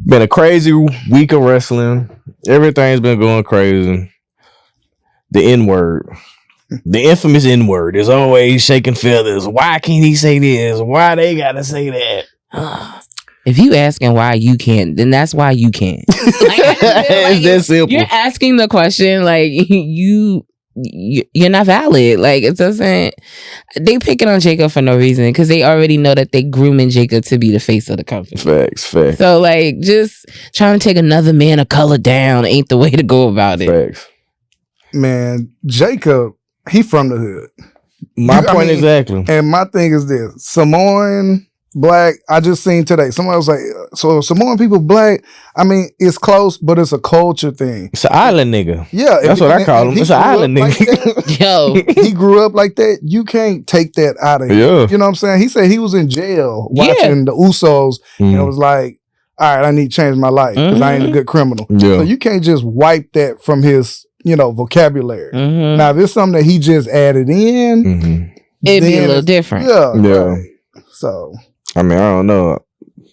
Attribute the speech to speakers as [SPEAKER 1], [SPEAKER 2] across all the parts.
[SPEAKER 1] Been a crazy week of wrestling. Everything's been going crazy. The N-word. The infamous N-word is always shaking feathers. Why can't he say this? Why they gotta say that?
[SPEAKER 2] If you asking why you can't, then that's why you can't.
[SPEAKER 1] It's that simple.
[SPEAKER 2] You're asking the question like you're not valid. Like it doesn't. They picking on Jacob for no reason because they already know that they grooming Jacob to be the face of the company.
[SPEAKER 1] Facts.
[SPEAKER 2] So like, just trying to take another man of color down ain't the way to go about it.
[SPEAKER 1] Facts.
[SPEAKER 3] Man, Jacob, he from the hood.
[SPEAKER 1] My point exactly.
[SPEAKER 3] And my thing is this: Samoan, black. I just seen today. Somebody was like, "So Samoan people black." I mean, it's close, but it's a culture thing.
[SPEAKER 1] It's an island nigga.
[SPEAKER 3] Yeah,
[SPEAKER 1] that's what I call him. It's an island nigga.
[SPEAKER 2] Yo,
[SPEAKER 3] he grew up like that. You can't take that out of him.
[SPEAKER 1] Yeah.
[SPEAKER 3] You know what I'm saying? He said he was in jail watching the Usos, and it was like, all right, I need to change my life because I ain't a good criminal.
[SPEAKER 1] Yeah.
[SPEAKER 3] So you can't just wipe that from his, vocabulary. Now, if it's something that he just added in,
[SPEAKER 2] it'd be a little different.
[SPEAKER 3] Yeah.
[SPEAKER 1] Right.
[SPEAKER 3] So,
[SPEAKER 1] I mean, I don't know.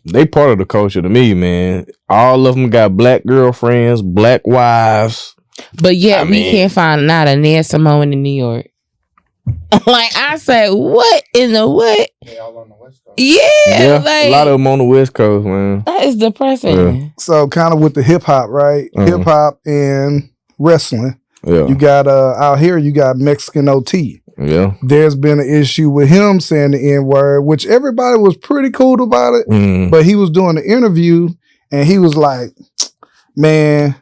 [SPEAKER 1] They part of the culture to me, man. All of them got black girlfriends, black wives.
[SPEAKER 2] But yet we can't find not a near Samoan in New York. Like I said, what in the what?
[SPEAKER 4] They all on the West Coast.
[SPEAKER 2] Yeah, like,
[SPEAKER 1] a lot of them on the West Coast, man.
[SPEAKER 2] That is depressing.
[SPEAKER 1] Yeah.
[SPEAKER 3] So kind of with the hip hop, right? Hip hop and wrestling.
[SPEAKER 1] Yeah.
[SPEAKER 3] You got out here, you got Mexican OT.
[SPEAKER 1] Yeah.
[SPEAKER 3] There's been an issue with him saying the N-word, which everybody was pretty cool about it. But he was doing the interview and he was like, man,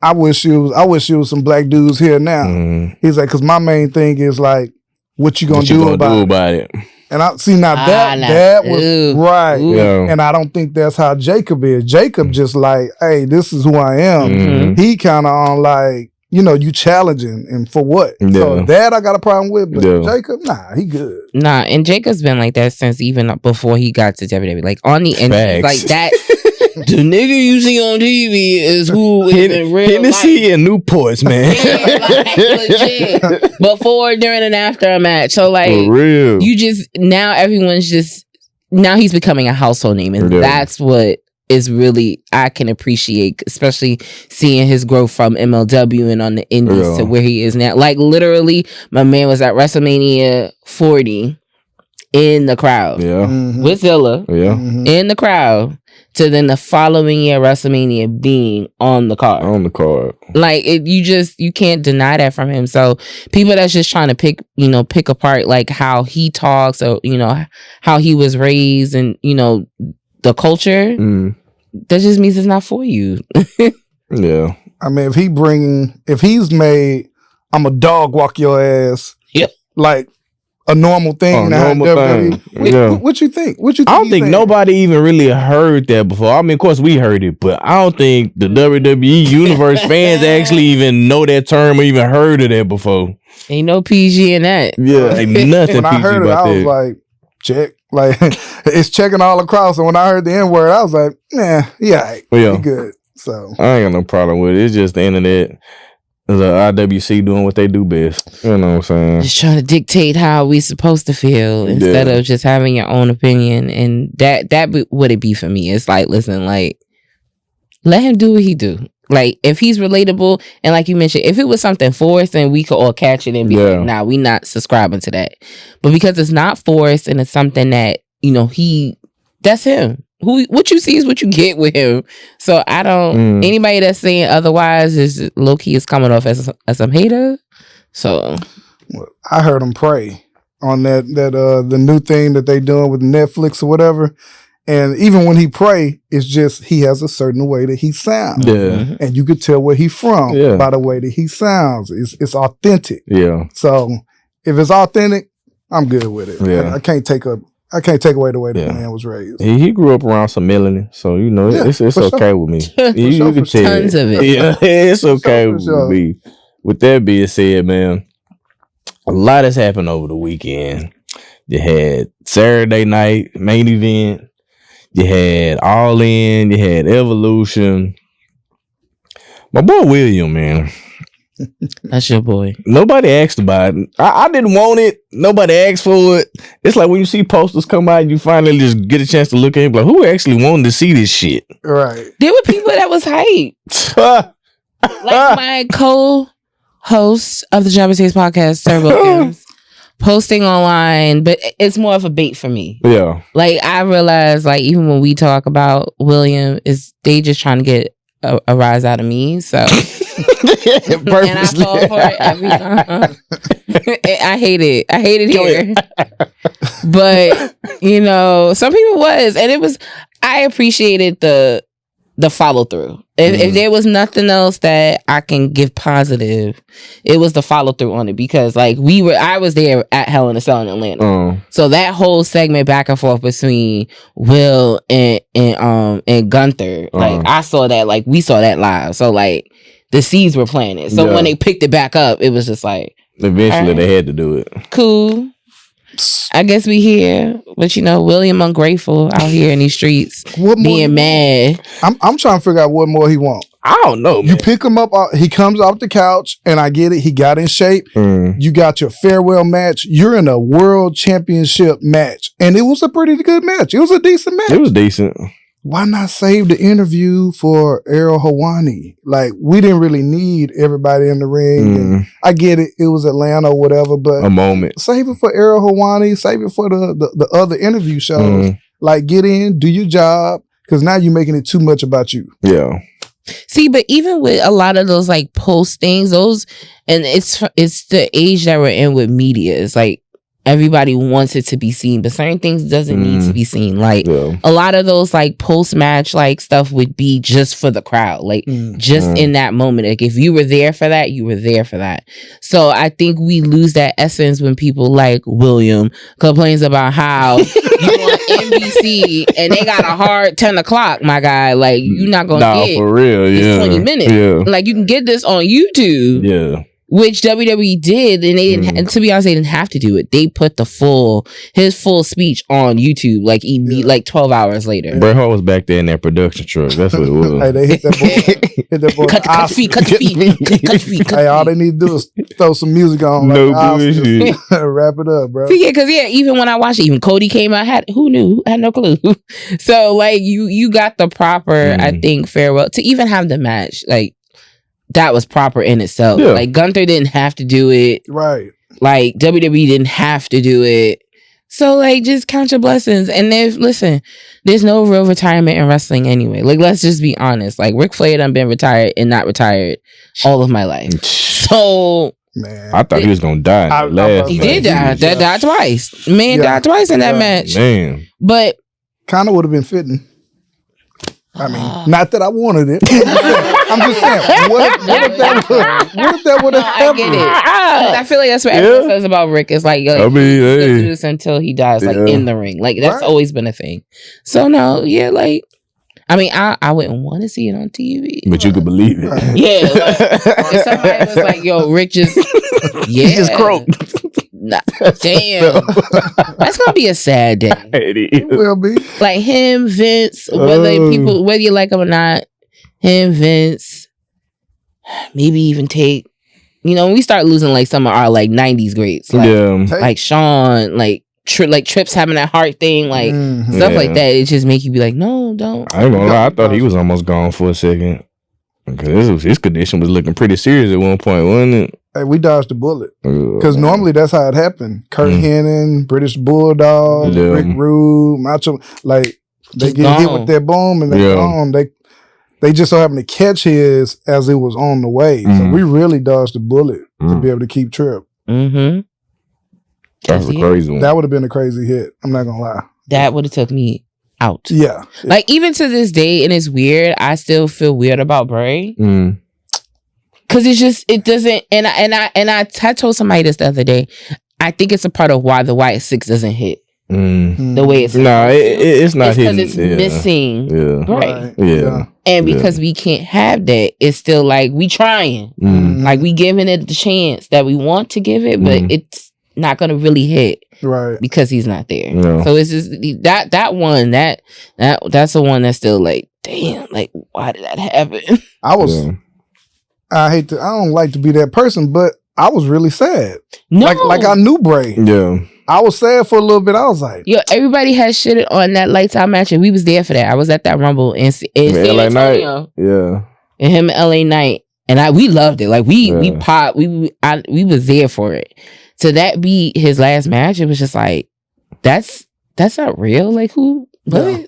[SPEAKER 3] I wish it was some black dudes here now. He's like, because my main thing is like, what you gonna do about it? And I see now that was right.
[SPEAKER 1] Yeah.
[SPEAKER 3] And I don't think that's how Jacob is. Jacob just like, hey, this is who I am. He kind of on like, you challenging and for what?
[SPEAKER 1] Yeah.
[SPEAKER 3] So that I got a problem with. But Jacob, nah, he good.
[SPEAKER 2] Nah, and Jacob's been like that since even before he got to WWE. Like on the entrance, like that. The nigga you see on TV is who is in real
[SPEAKER 1] Hennessy
[SPEAKER 2] life.
[SPEAKER 1] and Newports, man.
[SPEAKER 2] Like, legit. Before, during, and after a match. So like,
[SPEAKER 1] for real.
[SPEAKER 2] you just now everyone's just now he's becoming a household name, and that's what is really I can appreciate, especially seeing his growth from MLW and on the indies to where he is now. Like literally, my man was at WrestleMania 40 in the crowd, with Zilla, in the crowd. To then the following year WrestleMania being on the card. Like you can't deny that from him. So people that's just trying to pick apart like how he talks or how he was raised and the culture, that just means it's not for you.
[SPEAKER 1] Yeah.
[SPEAKER 3] I mean, if he's made I'm a dog walk your ass.
[SPEAKER 2] Yep.
[SPEAKER 3] Like a normal thing now. What you think? I
[SPEAKER 1] don't think nobody even really heard that before. I mean, of course we heard it, but I don't think the WWE Universe fans actually even know that term or even heard of that before.
[SPEAKER 2] Ain't no PG in that.
[SPEAKER 1] Yeah, ain't nothing
[SPEAKER 3] when
[SPEAKER 1] PG
[SPEAKER 3] I heard it,
[SPEAKER 1] about
[SPEAKER 3] I was
[SPEAKER 1] that.
[SPEAKER 3] like, check. Like it's checking all across. And when I heard the N-word, I was like, he good. So
[SPEAKER 1] I ain't got no problem with it. It's just the internet. The IWC doing what they do best. You know what I'm saying?
[SPEAKER 2] Just trying to dictate how we supposed to feel instead of just having your own opinion. And that would it be for me. It's like, listen, like, let him do what he do. Like, if he's relatable, and like you mentioned, if it was something forced, then we could all catch it and be like, nah, we not subscribing to that. But because it's not forced and it's something that, that's him. What you see is what you get with him. So I don't. Anybody that's saying otherwise is low key is coming off as some hater. So
[SPEAKER 3] I heard him pray on that the new thing that they doing with Netflix or whatever. And even when he pray, it's just he has a certain way that he sounds.
[SPEAKER 1] Yeah.
[SPEAKER 3] And you could tell where he from by the way that he sounds. It's authentic.
[SPEAKER 1] Yeah.
[SPEAKER 3] So if it's authentic, I'm good with it.
[SPEAKER 1] Yeah.
[SPEAKER 3] I can't take away the way the man was raised.
[SPEAKER 1] He grew up around some melanin, so it's okay with me. You can tell
[SPEAKER 2] tons of it.
[SPEAKER 1] Yeah, it's okay with me. With that being said, man, a lot has happened over the weekend. You had Saturday night main event. You had All In. You had Evolution. My boy William, man.
[SPEAKER 2] That's your boy.
[SPEAKER 1] Nobody asked about it. I didn't want it. Nobody asked for it. It's like when you see posters come out, you finally just get a chance to look at it. Like, who actually wanted to see this shit?
[SPEAKER 3] Right.
[SPEAKER 2] There were people that was hyped. Like my co-host of the Jabba Taste podcast, Sir Wilkins, posting online, but it's more of a bait for me.
[SPEAKER 1] Yeah.
[SPEAKER 2] Like, I realize, like, even when we talk about William, they just trying to get a rise out of me. So, and I fall for it every time. I hate it. I hate it here. But, you know, some people was, and it was, I appreciated the follow through. If there was nothing else that I can give positive, it was the follow through on it, because like I was there at Hell in a Cell in Atlanta. So that whole segment back and forth between Will and Gunther, like I saw that, like we saw that live. So like the seeds were planted. So when they picked it back up, it was just like
[SPEAKER 1] eventually they had to do it.
[SPEAKER 2] Cool. I guess we here, but you know, William ungrateful out here in these streets, being mad.
[SPEAKER 3] I'm trying to figure out what more he wants.
[SPEAKER 1] I don't know, man.
[SPEAKER 3] You pick him up, he comes off the couch, and I get it. He got in shape. You got your farewell match. You're in a world championship match, and it was a pretty good match. It was a decent match.
[SPEAKER 1] It was decent.
[SPEAKER 3] Why not save the interview for Errol Hawani? Like, we didn't really need everybody in the ring. And I get it. It was Atlanta or whatever, but
[SPEAKER 1] a moment.
[SPEAKER 3] Save it for Errol Hawani. Save it for the other interview shows. Like, get in, do your job, because now you're making it too much about you.
[SPEAKER 1] Yeah.
[SPEAKER 2] See, but even with a lot of those like post things, and it's the age that we're in with media. It's like, everybody wants it to be seen, but certain things doesn't need to be seen. Like a lot of those like post match like stuff would be just for the crowd, like just in that moment. Like if you were there for that, you were there for that. So I think we lose that essence when people like William complains about how you on NBC and they got a hard 10 o'clock, my guy. Like you're not gonna get
[SPEAKER 1] for real.
[SPEAKER 2] It's 20 minutes. Like you can get this on YouTube.
[SPEAKER 1] Yeah.
[SPEAKER 2] Which WWE did, and they didn't. And to be honest, they didn't have to do it. They put his full speech on YouTube, like 12 hours later.
[SPEAKER 1] Bret Hart was back there in that production truck. That's what it was.
[SPEAKER 3] Hey, they hit that boy.
[SPEAKER 2] Cut the feet.
[SPEAKER 3] Hey, all they need to do is throw some music on.
[SPEAKER 1] No bullshit.
[SPEAKER 3] Wrap it up, bro.
[SPEAKER 2] See, because even when I watched it, even Cody came out. Who knew? I had no clue. So like you got the proper, I think, farewell to even have the match. Like. That was proper in itself. Yeah. Like Gunther didn't have to do it.
[SPEAKER 3] Right.
[SPEAKER 2] Like WWE didn't have to do it. So like just count your blessings. And there's no real retirement in wrestling anyway. Like let's just be honest. Like Ric Flair done been retired and not retired all of my life. So
[SPEAKER 3] man,
[SPEAKER 1] I thought he was gonna die.
[SPEAKER 2] He did die. That died twice. Man died twice in that match.
[SPEAKER 1] Man.
[SPEAKER 2] But
[SPEAKER 3] kind of would have been fitting. I mean, not that I wanted it. I'm just saying. What if that would have happened?
[SPEAKER 2] I get it. I feel like that's what everyone says about Rick. Is like, I mean, he'll do this until he dies, like in the ring. Like that's always been a thing. So no, like, I mean, I wouldn't want to see it on TV,
[SPEAKER 1] but you could believe it.
[SPEAKER 2] Yeah, like, if somebody was like, "Yo, Rick just,
[SPEAKER 1] he just croaked."
[SPEAKER 2] Nah, damn, that's gonna be a sad day.
[SPEAKER 3] It will be.
[SPEAKER 2] Like him, Vince, whether you like him or not, him, Vince, maybe even take. You know, when we start losing like some of our like '90s greats, like Shawn, like Trips having that heart thing, like stuff like that. It just make you be like, no, don't.
[SPEAKER 1] I ain't gonna lie, I thought he was almost gone for a second because his condition was looking pretty serious at one point, wasn't it?
[SPEAKER 3] Hey, we dodged the bullet because normally that's how it happened. Kurt Hennig, British Bulldog, Rick Rude, Macho, like they get hit with that boom and they're gone. They just so happened to catch his as it was on the way. So we really dodged the bullet to be able to keep Trip.
[SPEAKER 1] That's a crazy one.
[SPEAKER 3] That would have been a crazy hit. I'm not gonna lie.
[SPEAKER 2] That would have took me out.
[SPEAKER 3] Yeah.
[SPEAKER 2] Like even to this day, and it's weird. I still feel weird about Bray. Cause it doesn't, and I told somebody this the other day. I think it's a part of why the Wyatt 6 doesn't hit the way it's.
[SPEAKER 1] No, it's not hitting.
[SPEAKER 2] Because it's missing.
[SPEAKER 3] Right.
[SPEAKER 1] Yeah.
[SPEAKER 2] And because we can't have that, it's still like we trying, like we giving it the chance that we want to give it, but it's not gonna really hit,
[SPEAKER 3] right? Because
[SPEAKER 2] he's not there. No. So it's just that one that's the one that's still like, damn, like why did that happen?
[SPEAKER 3] I don't like to be that person, but I was really sad.
[SPEAKER 2] No.
[SPEAKER 3] Like I knew Bray.
[SPEAKER 1] Yeah.
[SPEAKER 3] I was sad for a little bit. I was like,
[SPEAKER 2] yo, everybody had shit on that Lights Out match, and we was there for that. I was at that Rumble in San Antonio.
[SPEAKER 1] Night. Yeah.
[SPEAKER 2] And him and LA Knight. And we loved it. Like we popped, we was there for it. So that be his last match, it was just like, that's not real. Like who? What? Yeah.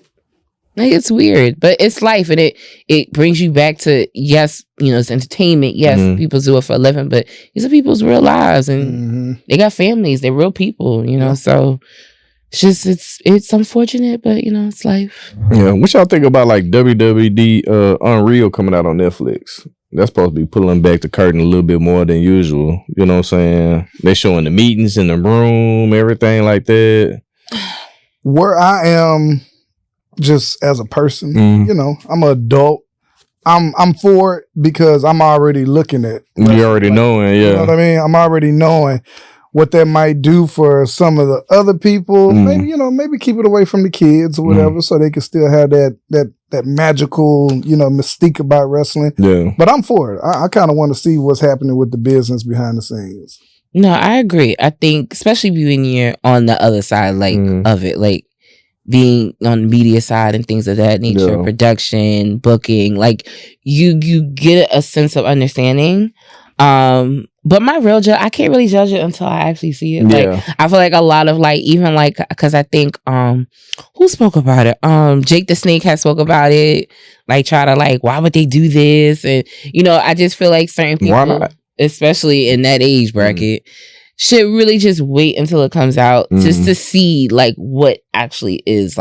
[SPEAKER 2] Like it's weird, but it's life, and it brings you back to, yes, it's entertainment. Yes, people do it for a living, but these are people's real lives, and they got families. They're real people, So it's just it's unfortunate, but it's life.
[SPEAKER 1] Yeah, what y'all think about like WWD Unreal coming out on Netflix? That's supposed to be pulling back the curtain a little bit more than usual. You know what I'm saying? They're showing the meetings in the room, everything like that.
[SPEAKER 3] Where I am, just as a person, I'm an adult. I'm for it because I'm already looking at.
[SPEAKER 1] You already knowing, yeah.
[SPEAKER 3] You know what I mean? I'm already knowing what that might do for some of the other people. Maybe keep it away from the kids or whatever, so they can still have that magical, mystique about wrestling. Yeah. But I'm for it. I kind of want to see what's happening with the business behind the scenes.
[SPEAKER 2] No, I agree. I think, especially when you're on the other side, of it, like being on the media side and things of that nature, production, booking, like you get a sense of understanding. But my real judge, I can't really judge it until I actually see it. Yeah. Like I feel like a lot of because I think who spoke about it? Jake the Snake has spoke about it. Like try to why would they do this? And I just feel like certain people, especially in that age bracket, should really just wait until it comes out just to see what actually is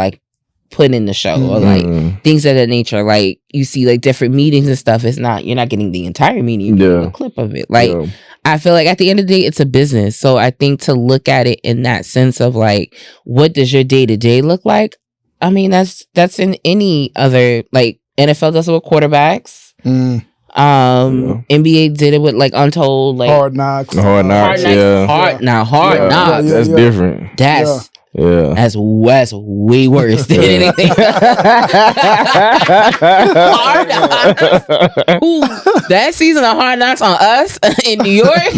[SPEAKER 2] put in the show or things of that nature. Like you see different meetings and stuff. You're not getting the entire meeting. You're getting a clip of it. I feel like at the end of the day, it's a business. So I think to look at it in that sense of what does your day to day look like? I mean, that's in any other NFL does it with quarterbacks. NBA did it with Untold,
[SPEAKER 3] Hard Knocks.
[SPEAKER 1] Hard Knocks.
[SPEAKER 2] Hard Knocks.
[SPEAKER 1] That's different.
[SPEAKER 2] That's way worse than anything. Hard Knocks. Ooh, that season of Hard Knocks on us in New York.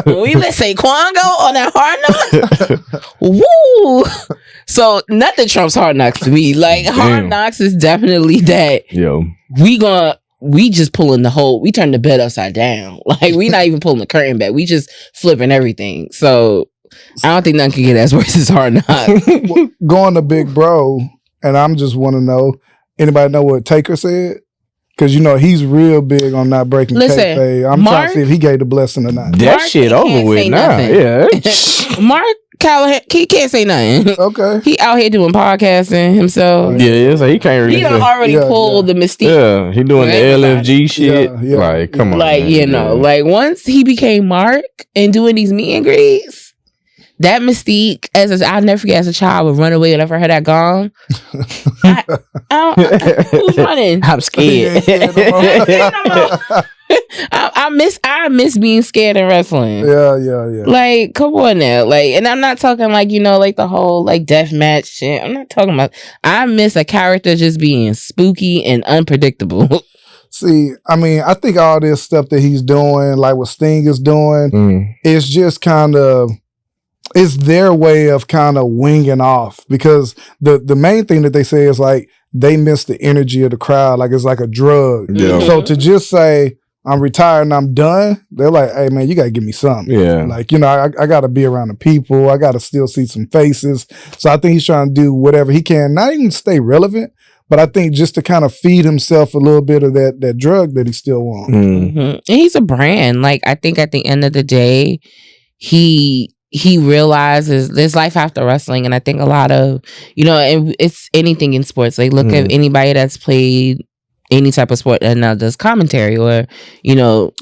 [SPEAKER 2] We let Saquon go on that Hard Knocks. Woo! So nothing trumps Hard Knocks to me. Hard Knocks is definitely that.
[SPEAKER 1] Yo,
[SPEAKER 2] we just pulling we turn the bed upside down. We not even pulling the curtain back. We just flipping everything. So I don't think nothing can get as worse as Hard Knocks.
[SPEAKER 3] Going to Big Bro, and I'm just want to know, anybody know what Taker said? Because he's real big on not breaking kayfabe. I'm trying to see if he gave the blessing or not.
[SPEAKER 1] That shit over with now. Yeah.
[SPEAKER 2] Mark Callahan, he can't say nothing.
[SPEAKER 3] Okay.
[SPEAKER 2] He out here doing podcasting himself.
[SPEAKER 1] Yeah, so he can't really.
[SPEAKER 2] He done already pulled the mystique.
[SPEAKER 1] Yeah, he doing the LFG shit. Yeah. Come on.
[SPEAKER 2] Once he became Mark and doing these meet and greets, that mystique, I'll never forget, as a child, would run away whenever I heard that gong. Who's running?
[SPEAKER 1] I'm scared.
[SPEAKER 2] I miss being scared in wrestling.
[SPEAKER 3] Yeah.
[SPEAKER 2] Come on now. And I'm not talking the whole death match shit. I'm not talking about. I miss a character just being spooky and unpredictable.
[SPEAKER 3] See, I mean, I think all this stuff that he's doing, what Sting is doing, is just kind of. It's their way of kind of winging off, because the main thing that they say is they miss the energy of the crowd. It's like a drug.
[SPEAKER 1] Yeah.
[SPEAKER 3] So to just say, I'm retired and I'm done, they're like, hey man, you got to give me something.
[SPEAKER 1] Yeah.
[SPEAKER 3] I got to be around the people. I got to still see some faces. So I think he's trying to do whatever he can, not even stay relevant, but I think just to kind of feed himself a little bit of that drug that he still wants.
[SPEAKER 2] And he's a brand. I think at the end of the day, he realizes there's life after wrestling. And I think a lot of, and it's anything in sports. Look at anybody that's played any type of sport and now does commentary or,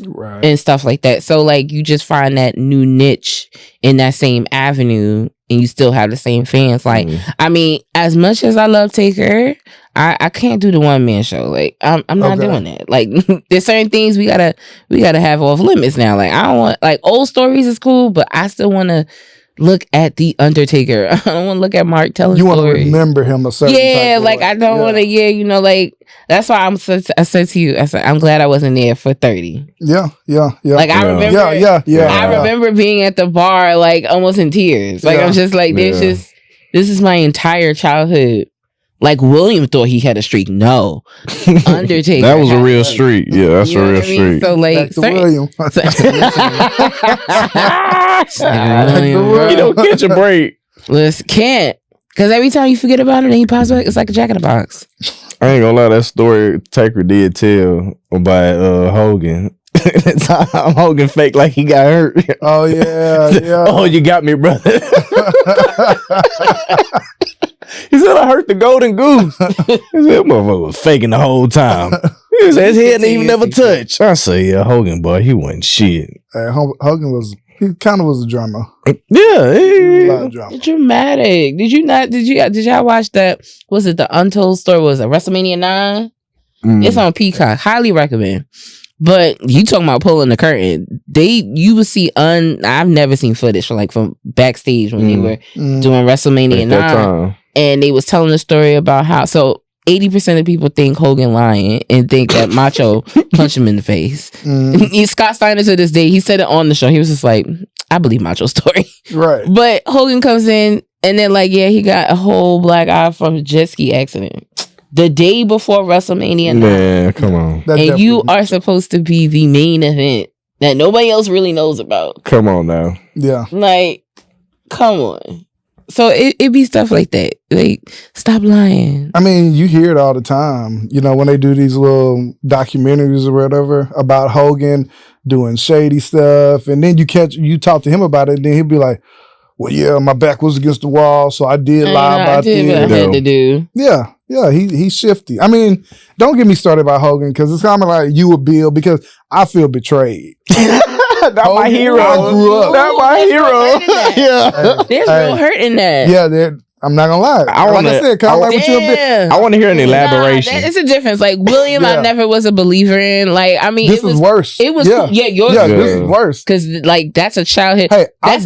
[SPEAKER 3] right.
[SPEAKER 2] and stuff like that. So you just find that new niche in that same avenue and you still have the same fans. I mean, as much as I love Taker, I can't do the one man show. I'm not doing that. There's certain things we gotta have off limits now. I don't want old stories is cool, but I still want to look at the Undertaker. I don't want to look at Mark telling
[SPEAKER 3] you
[SPEAKER 2] stories.
[SPEAKER 3] Want to remember him a certain
[SPEAKER 2] yeah, like I don't want to. Yeah, you know, like that's why I said to you, I said I'm glad I wasn't there for 30.
[SPEAKER 3] Yeah.
[SPEAKER 2] Like I remember. I remember being at the bar like almost in tears. Like I'm just like this is my entire childhood. Like William thought he had a streak. No, Undertaker.
[SPEAKER 1] That was a real streak. Yeah, that's a real streak.
[SPEAKER 2] So like,
[SPEAKER 3] William.
[SPEAKER 1] You don't catch a break.
[SPEAKER 2] Listen, can't. Because every time you forget about it and he pops back, it's like a jack in the box.
[SPEAKER 1] I ain't gonna lie, that story Taker did tell about Hogan. That time Hogan faked like he got hurt.
[SPEAKER 3] Oh yeah.
[SPEAKER 1] Oh, you got me, brother. He said I hurt the golden goose. He said motherfucker was faking the whole time. He said his head didn't even never touch. I say, yeah, Hogan, boy, he wasn't shit.
[SPEAKER 3] Hogan was, he kind of was a drummer.
[SPEAKER 1] Yeah,
[SPEAKER 3] A lot of drama.
[SPEAKER 2] Dramatic. Did y'all watch that? Was it the Untold Story? Was it WrestleMania 9? It's on Peacock. Highly recommend. But you talking about pulling the curtain? You would see I've never seen footage from backstage when they were doing WrestleMania 9, and they was telling the story about how 80% of people think Hogan lying and think that Macho punched him in the face. Scott Steiner to this day, he said it on the show. He was just like, I believe Macho's story.
[SPEAKER 3] Right.
[SPEAKER 2] But Hogan comes in and then he got a whole black eye from a jet ski accident. The day before WrestleMania 9.
[SPEAKER 1] Man, come on.
[SPEAKER 2] And you are supposed to be the main event that nobody else really knows about.
[SPEAKER 1] Come on now.
[SPEAKER 3] Yeah.
[SPEAKER 2] Like, come on. So it be stuff like that. Like, stop lying. I
[SPEAKER 3] mean, you hear it all the time. You know, when they do these little documentaries or whatever about Hogan doing shady stuff, and then you talk to him about it, and then he'll be like, well, yeah, my back was against the wall, so I did lie about this.
[SPEAKER 2] What I had to do.
[SPEAKER 3] Yeah, he's shifty. I mean, don't get me started about Hogan, because it's kind of like you or Bill, because I feel betrayed.
[SPEAKER 1] Not my hero.
[SPEAKER 3] I grew up.
[SPEAKER 1] Not my hero.
[SPEAKER 2] Yeah. There's real hurt in that.
[SPEAKER 3] Yeah, I'm not gonna lie. I want to
[SPEAKER 1] hear an elaboration.
[SPEAKER 2] It's a difference. Like William, I never was a believer in. Like, I mean,
[SPEAKER 3] this was worse.
[SPEAKER 2] It was yours.
[SPEAKER 3] Yeah, this is worse
[SPEAKER 2] because that's a childhood.
[SPEAKER 3] Hey,
[SPEAKER 2] that's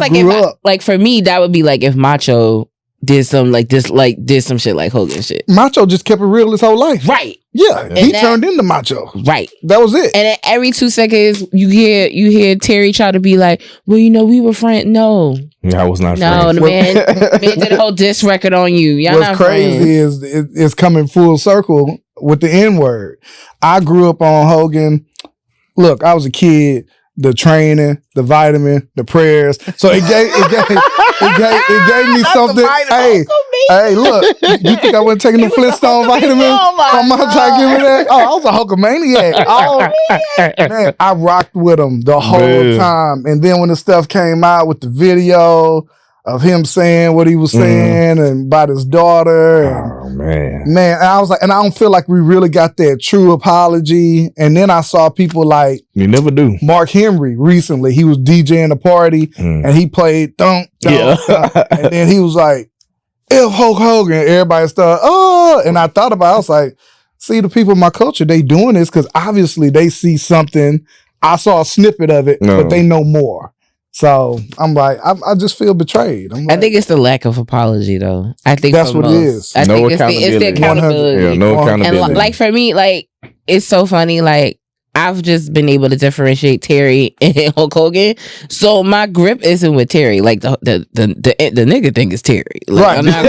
[SPEAKER 2] like for me, that would be like if Macho did some did some shit like Hogan shit.
[SPEAKER 3] Macho just kept it real his whole life.
[SPEAKER 2] Right.
[SPEAKER 3] Yeah, he turned into Macho.
[SPEAKER 2] Right.
[SPEAKER 3] That was it.
[SPEAKER 2] And then every 2 seconds, you hear Terry try to be like, well, we were friends. No.
[SPEAKER 1] Yeah, I was not
[SPEAKER 2] friends. No, the man did a whole diss record on you. Y'all
[SPEAKER 3] What's crazy is it's coming full circle with the N-word. I grew up on Hogan. Look, I was a kid. The training, the vitamin, the prayers. So it gave me something. Hey, look, you think I wasn't taking the Flintstone vitamin? I'm not trying to give me that. Oh, I was a Hulkamaniac. Oh man, I rocked with him the whole time. And then when the stuff came out with the video of him saying what he was saying and about his daughter. And, man, and I was like, and I don't feel like we really got that true apology. And then I saw people like
[SPEAKER 1] you never do.
[SPEAKER 3] Mark Henry recently. He was DJing a party and he played thump, and then he was like, F Hulk Hogan. Everybody started, and I thought about it, I was like, see, the people in my culture, they doing this because obviously they see something. I saw a snippet of it, but they know more. So I'm like, I just feel betrayed.
[SPEAKER 2] I think it's the lack of apology, though. I think
[SPEAKER 3] that's what it is.
[SPEAKER 2] I think it's the accountability.
[SPEAKER 1] Yeah, no accountability.
[SPEAKER 2] And like for me, like it's so funny. Like I've just been able to differentiate Terry and Hulk Hogan. So my grip isn't with Terry. Like the nigga thing is Terry. Like,
[SPEAKER 3] right.
[SPEAKER 2] I'm not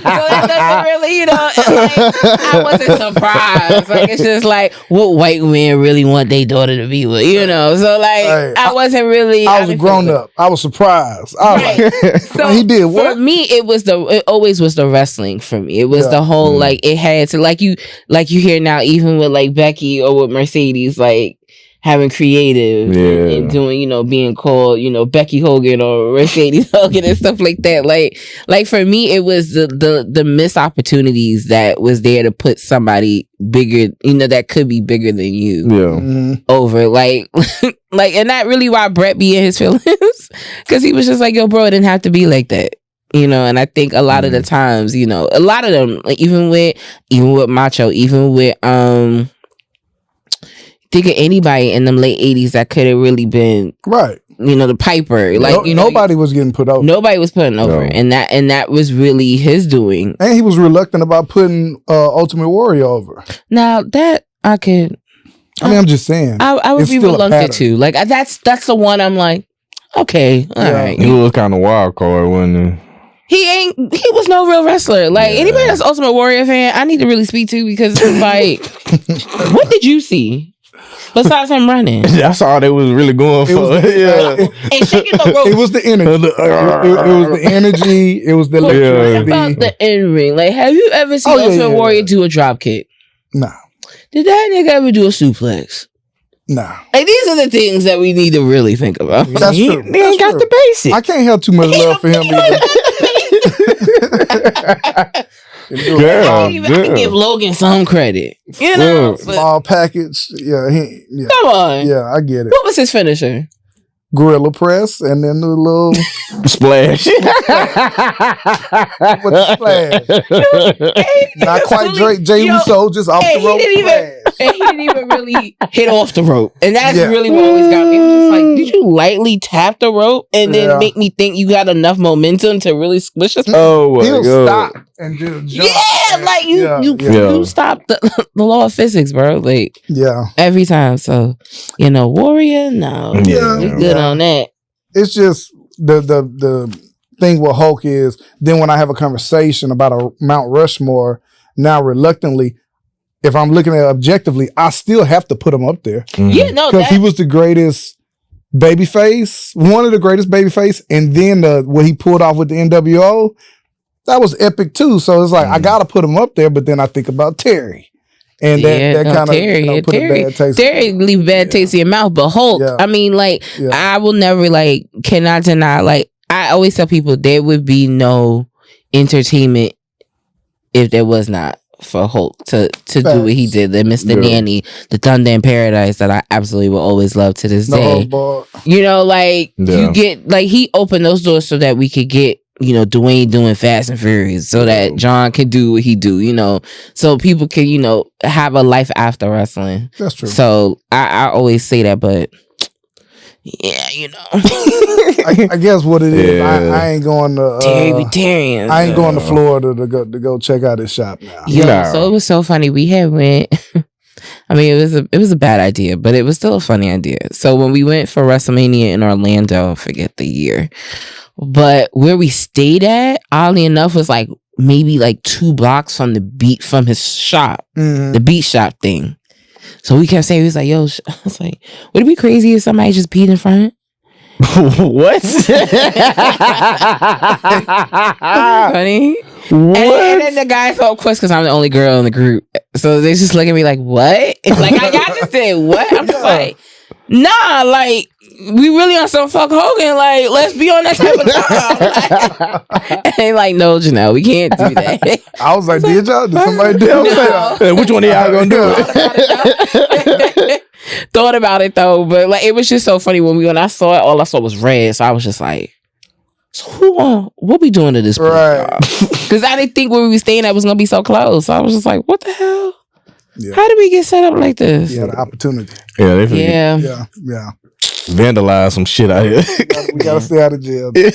[SPEAKER 2] so it doesn't really, I wasn't surprised. Like it's just like what white men really want their daughter to be with, So like I wasn't really.
[SPEAKER 3] I was a grown up. I was surprised. I was like,
[SPEAKER 2] so
[SPEAKER 3] he did what?
[SPEAKER 2] For me, it always was the wrestling for me. It was the whole like it had to like you hear now even with like Becky or with Mercedes, like having creative and doing, being called, Becky Hogan or Mercedes Hogan and stuff like that. Like for me, it was the missed opportunities that was there to put somebody bigger, that could be bigger than you over like, and that really why Brett be in his feelings because he was just like, yo, bro, it didn't have to be like that. And I think a lot of the times, a lot of them, like even with Macho, even with think of anybody in them late 80s that could have really been the Piper. Like
[SPEAKER 3] nobody was getting put over.
[SPEAKER 2] Nobody was putting over, and that was really his doing.
[SPEAKER 3] And he was reluctant about putting Ultimate Warrior over.
[SPEAKER 2] Now that I could,
[SPEAKER 3] I'm just saying,
[SPEAKER 2] I would be reluctant to. Like that's the one I'm like, okay, all right.
[SPEAKER 1] He was kind of wild card, wasn't
[SPEAKER 2] he? He was no real wrestler. Like anybody that's Ultimate Warrior fan, I need to really speak to, because it's like, what did you see? Besides him running,
[SPEAKER 1] that's all they was really going for.
[SPEAKER 2] And shaking the rope.
[SPEAKER 3] It was the energy. It was the energy. It was the
[SPEAKER 2] electricity. What about the in ring? Like, have you ever seen Ultimate Warrior do a drop kick?
[SPEAKER 3] No.
[SPEAKER 2] Did that nigga ever do a suplex?
[SPEAKER 3] No.
[SPEAKER 2] Like, these are the things that we need to really think about.
[SPEAKER 3] That's true.
[SPEAKER 1] He ain't got the basics.
[SPEAKER 3] I can't have too much love for him either.
[SPEAKER 2] I can give Logan some credit.
[SPEAKER 3] Small package. Yeah.
[SPEAKER 2] Come on.
[SPEAKER 3] Yeah, I get it.
[SPEAKER 2] What was his finisher?
[SPEAKER 3] Gorilla press, and then the little
[SPEAKER 1] splash.
[SPEAKER 3] With the splash. Not quite Drake J. Uso, just off the rope.
[SPEAKER 2] He didn't even really hit off the rope. And that's really what always got me. It was like, did you lightly tap the rope and then make me think you got enough momentum to really squish us?
[SPEAKER 1] Oh,
[SPEAKER 3] he'll stop and just jump.
[SPEAKER 2] Like you stop the law of physics, bro. Like every time. So, Warrior, no. We're good on that.
[SPEAKER 3] It's just the thing with Hulk is, then when I have a conversation about a Mount Rushmore, now reluctantly, if I'm looking at it objectively, I still have to put him up there.
[SPEAKER 2] Yeah, no,
[SPEAKER 3] because he was the greatest babyface, one of the greatest babyface, and then what he pulled off with the NWO, that was epic too. So it's like I gotta put him up there, but then I think about Terry. And that kind of put a bad taste.
[SPEAKER 2] Terry leave a bad taste in your mouth, but Hulk, I mean, I will never cannot deny. I always tell people there would be no entertainment if there was not for Hulk to do what he did. The Mr. Nanny, the Thunder in Paradise that I absolutely will always love to this day. You get he opened those doors so that we could get Dwayne doing Fast and Furious, so that John can do what he do, so people can, have a life after wrestling.
[SPEAKER 3] That's true.
[SPEAKER 2] So I always say that, but yeah,
[SPEAKER 3] I guess what it is, I ain't going to
[SPEAKER 2] Terry.
[SPEAKER 3] I ain't going to Florida to go check out his shop now.
[SPEAKER 2] So it was so funny. We had went. I mean, it was a bad idea, but it was still a funny idea. So when we went for WrestleMania in Orlando, I forget the year, but where we stayed at, oddly enough, was maybe 2 blocks from from his shop, the beat shop thing. So we kept saying, he was like, yo, I was like, would it be crazy if somebody just peed in front?
[SPEAKER 1] What?
[SPEAKER 2] Funny. What? And then the guys, of course, because I'm the only girl in the group, so they just look at me like, what? Y'all just said what? I'm just like, nah, we really on some fuck Hogan, let's be on that type of time. And they like, no, Janelle, we can't do that.
[SPEAKER 3] I was like, did somebody do that?
[SPEAKER 1] No. Which one of y'all gonna do it?
[SPEAKER 2] Thought about it though, but it was just so funny when I saw it, all I saw was red, so I was just like, so what we doing to this place? Right. Because I didn't think where we were staying at was gonna be so close. So I was just like, what the hell? Yeah. How did we get set up like this?
[SPEAKER 3] Yeah, the opportunity.
[SPEAKER 1] Yeah,
[SPEAKER 3] yeah.
[SPEAKER 1] Vandalize some shit out here.
[SPEAKER 3] We gotta stay out of jail. You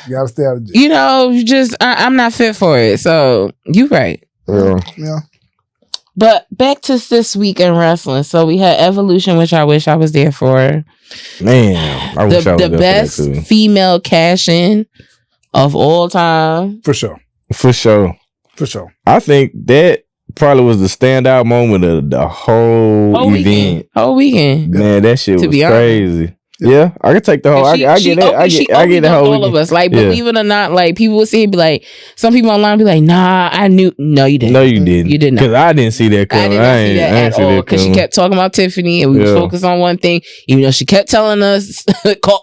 [SPEAKER 3] gotta stay out of jail.
[SPEAKER 2] I'm not fit for it. So you right.
[SPEAKER 3] Yeah.
[SPEAKER 2] But back to this week in wrestling. So we had Evolution, which I wish I was there for.
[SPEAKER 1] Man, I wish I was there
[SPEAKER 2] the best
[SPEAKER 1] for that too.
[SPEAKER 2] Female cash-in of all time.
[SPEAKER 3] For sure.
[SPEAKER 1] I think that probably was the standout moment of the whole event.
[SPEAKER 2] Whole weekend.
[SPEAKER 1] Man, that shit was crazy. Yeah, I can take the whole. I get it. I get the whole.
[SPEAKER 2] All of us, believe it or not, people would see it, be like, some people online be like, nah, I knew. No, you didn't.
[SPEAKER 1] No, you didn't.
[SPEAKER 2] You didn't.
[SPEAKER 1] Because I didn't see that coming. I didn't see that at all.
[SPEAKER 2] Because she kept talking about Tiffany, and we was focused on one thing, even though she kept telling us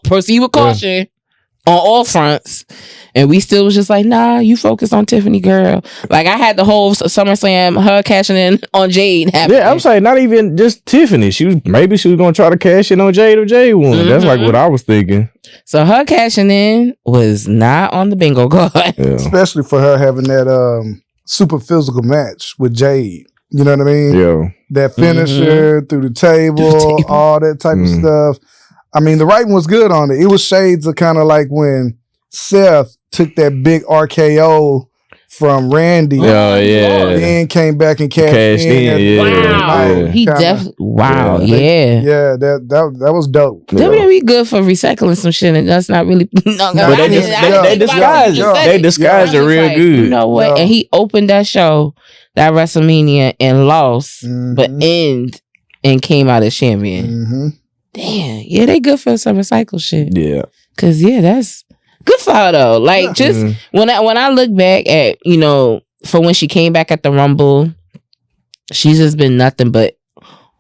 [SPEAKER 2] proceed with caution on all fronts. And we still was just like, nah, you focused on Tiffany, girl. I had the whole SummerSlam, her cashing in on Jade happening.
[SPEAKER 1] Yeah, I'm saying not even just Tiffany. She was going to try to cash in on Jade if Jade won. Mm-hmm. That's what I was thinking.
[SPEAKER 2] So her cashing in was not on the bingo card. Yeah.
[SPEAKER 3] Especially for her having that super physical match with Jade. You know what I mean?
[SPEAKER 1] Yeah.
[SPEAKER 3] That finisher through the table, all that type of stuff. I mean, the writing was good on it. It was shades of kind of like when Seth took that big RKO from Randy.
[SPEAKER 1] Yeah, yeah.
[SPEAKER 3] Then came back and cashed in.
[SPEAKER 2] Wow. He definitely. Wow.
[SPEAKER 3] Yeah. That was dope.
[SPEAKER 2] WWE good for recycling some shit, and that's not really.
[SPEAKER 1] But they disguise it. They disguise it real good.
[SPEAKER 2] You know what? Yeah. And he opened that show, that WrestleMania, and lost, but and came out as champion.
[SPEAKER 3] Mm-hmm.
[SPEAKER 2] Damn. Yeah, they good for some recycle shit.
[SPEAKER 1] Yeah.
[SPEAKER 2] Cause that's good for her though. Like just when I look back at, you know, for when she came back at the Rumble, she's just been nothing but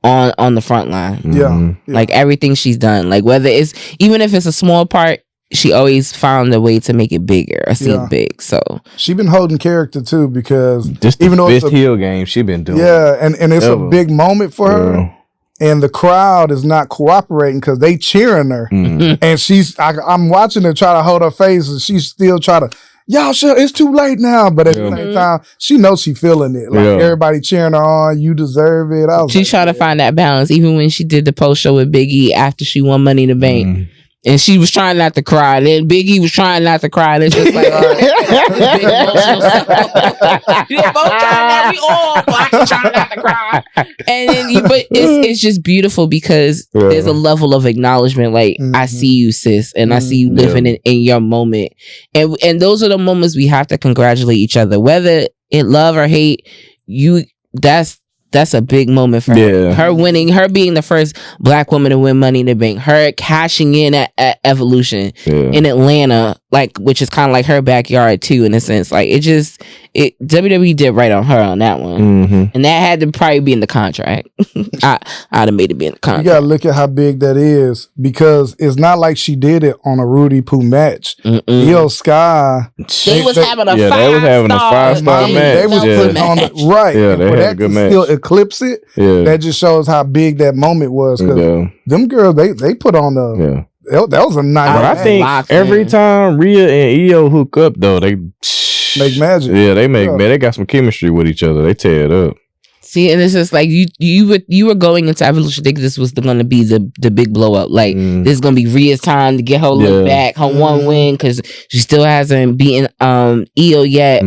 [SPEAKER 2] on the front line.
[SPEAKER 3] Yeah.
[SPEAKER 2] Like everything she's done. Like whether it's even if it's a small part, she always found a way to make it bigger or seem big. So
[SPEAKER 3] she been holding character too, because
[SPEAKER 1] just even though it's a heel game she been doing.
[SPEAKER 3] Yeah, and it's a big moment for her. And the crowd is not cooperating because they cheering her. And I'm watching her try to hold her face, and she's still trying to, y'all sure it's too late now. But at the same time, she knows she feeling it. Like everybody cheering her on, you deserve it.
[SPEAKER 2] She's trying to find that balance. Even when she did the post show with Big E after she won Money in the Bank. And she was trying not to cry. Then Big E was trying not to cry. And it's just like, all right. Big emotional. They both trying not to be all, but I'm trying not to cry. And then, but it's just beautiful because there's a level of acknowledgement. Like, I see you, sis, and I see you living in your moment. And those are the moments we have to congratulate each other, whether in love or hate. That's a big moment for her. Her winning, her being the first Black woman to win Money in the Bank, her cashing in at Evolution in Atlanta, like, which is kind of like her backyard too, in a sense. Like WWE did right on her on that one, and that had to probably be in the contract. I'd have made it be in the contract.
[SPEAKER 3] You gotta look at how big that is, because it's not like she did it on a Rudy Poo match. Io Sky,
[SPEAKER 2] they was having a 5-star
[SPEAKER 1] match.
[SPEAKER 3] They was putting on right.
[SPEAKER 1] Yeah, they had a good match.
[SPEAKER 3] Still eclipse it. That just shows how big that moment was. Because them girls, they put on the. That was a nice.
[SPEAKER 1] But I think every time Rhea and Io hook up, though, they
[SPEAKER 3] make magic.
[SPEAKER 1] Yeah, they make man. They got some chemistry with each other. They tear it up.
[SPEAKER 2] See, and it's just like you were going into Evolution thinking this was going to be the big blow up. Like this is going to be Rhea's time to get her look back, her one win, because she still hasn't beaten Io yet.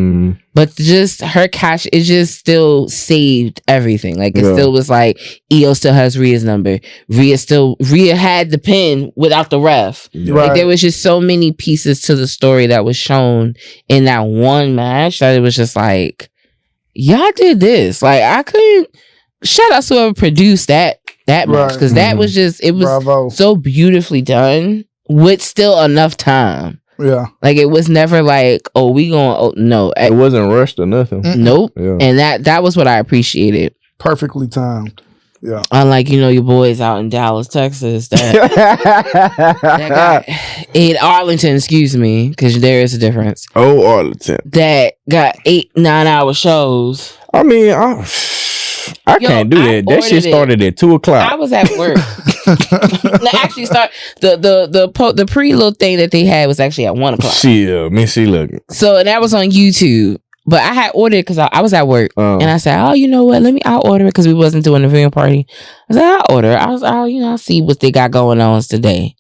[SPEAKER 2] But just her cash, it just still saved everything. Like it still was like Io still has Rhea's number. Rhea had the pin without the ref. Like there was just so many pieces to the story that was shown in that one match that it was just like, y'all did this. Like I couldn't. Shout out to whoever produced that match, because that was just, it was so beautifully done with still enough time.
[SPEAKER 3] Yeah,
[SPEAKER 2] like it was never like, oh, we going. Oh, no,
[SPEAKER 1] it wasn't rushed or nothing.
[SPEAKER 2] Nope. Yeah. And that was what I appreciated.
[SPEAKER 3] Perfectly timed. Yeah.
[SPEAKER 2] Unlike, your boys out in Dallas, Texas, that got in Arlington, excuse me, because there is a difference.
[SPEAKER 1] Oh, Arlington.
[SPEAKER 2] That got 8-9 hour shows.
[SPEAKER 1] I mean, I can't do that. That shit started at 2:00.
[SPEAKER 2] I was at work. Actually, the pre little thing that they had was actually at 1:00.
[SPEAKER 1] See, look.
[SPEAKER 2] So, and that was on YouTube. But I had ordered because I was at work, and I said, "Oh, you know what? I'll order it," because we wasn't doing a viewing party. I said, "I'll order it." I was, I'll see what they got going on today.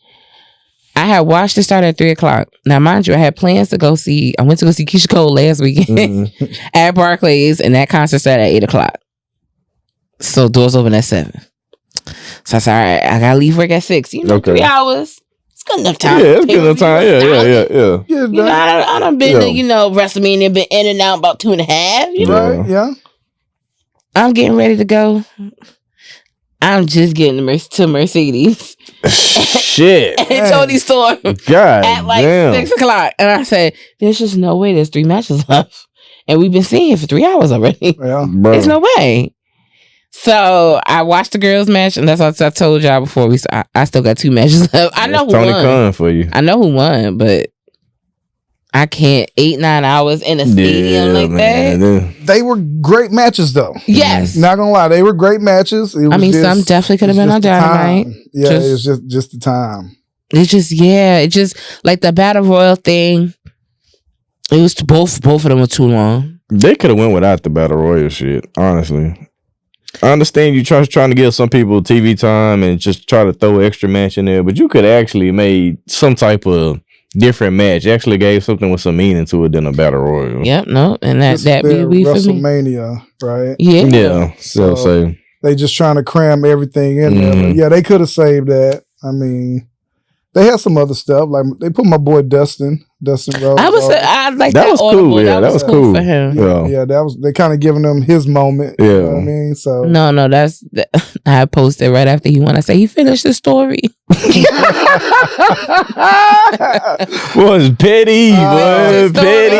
[SPEAKER 2] I had watched it start at 3:00. Now, mind you, I had plans to go see. I went to go see Keisha Cole last weekend at Barclays, and that concert started at 8:00. So doors open at 7. So I said, all right, I gotta leave work at 6. 3 hours. It's good enough time.
[SPEAKER 1] Yeah, it's good enough time. Yeah.
[SPEAKER 2] I done been to, WrestleMania, been in and out about 2.5.
[SPEAKER 3] Right, yeah.
[SPEAKER 2] I'm getting ready to go. I'm just getting to Mercedes.
[SPEAKER 1] Shit.
[SPEAKER 2] And Tony's store at like 6:00. And I said, there's just no way there's 3 matches left. And we've been seeing it for 3 hours already.
[SPEAKER 3] Yeah.
[SPEAKER 2] There's no way. So I watched the girls' match, and that's what I told y'all before. I still got 2 matches left. I know who
[SPEAKER 1] Tony
[SPEAKER 2] won.
[SPEAKER 1] Khan for you.
[SPEAKER 2] I know who won, but I can't 8-9 hours in a stadium like that.
[SPEAKER 3] They were great matches, though.
[SPEAKER 2] Yes,
[SPEAKER 3] not gonna lie, they were great matches.
[SPEAKER 2] Some definitely could have been on Dynamite.
[SPEAKER 3] Yeah, it's just the time.
[SPEAKER 2] It just like the Battle Royal thing. It was both of them were too long.
[SPEAKER 1] They could have went without the Battle Royal shit, honestly. I understand you trying to give some people TV time and just try to throw an extra match in there, but you could actually made some type of different match. Actually gave something with some meaning to it than a battle royal.
[SPEAKER 2] Yep, no, and that be
[SPEAKER 3] WrestleMania, right?
[SPEAKER 2] Yeah.
[SPEAKER 1] So
[SPEAKER 3] they just trying to cram everything in there. But yeah, they could have saved that. I mean, they had some other stuff. Like they put my boy Dustin Rhodes.
[SPEAKER 2] I like that.
[SPEAKER 1] Was cool. Yeah, that was cool
[SPEAKER 2] for him.
[SPEAKER 3] Yeah, that was. They kind of giving him his moment.
[SPEAKER 1] Yeah,
[SPEAKER 3] you know what I mean, so
[SPEAKER 2] no, I posted right after he won. I say he finished the story.
[SPEAKER 1] Was petty. Petty.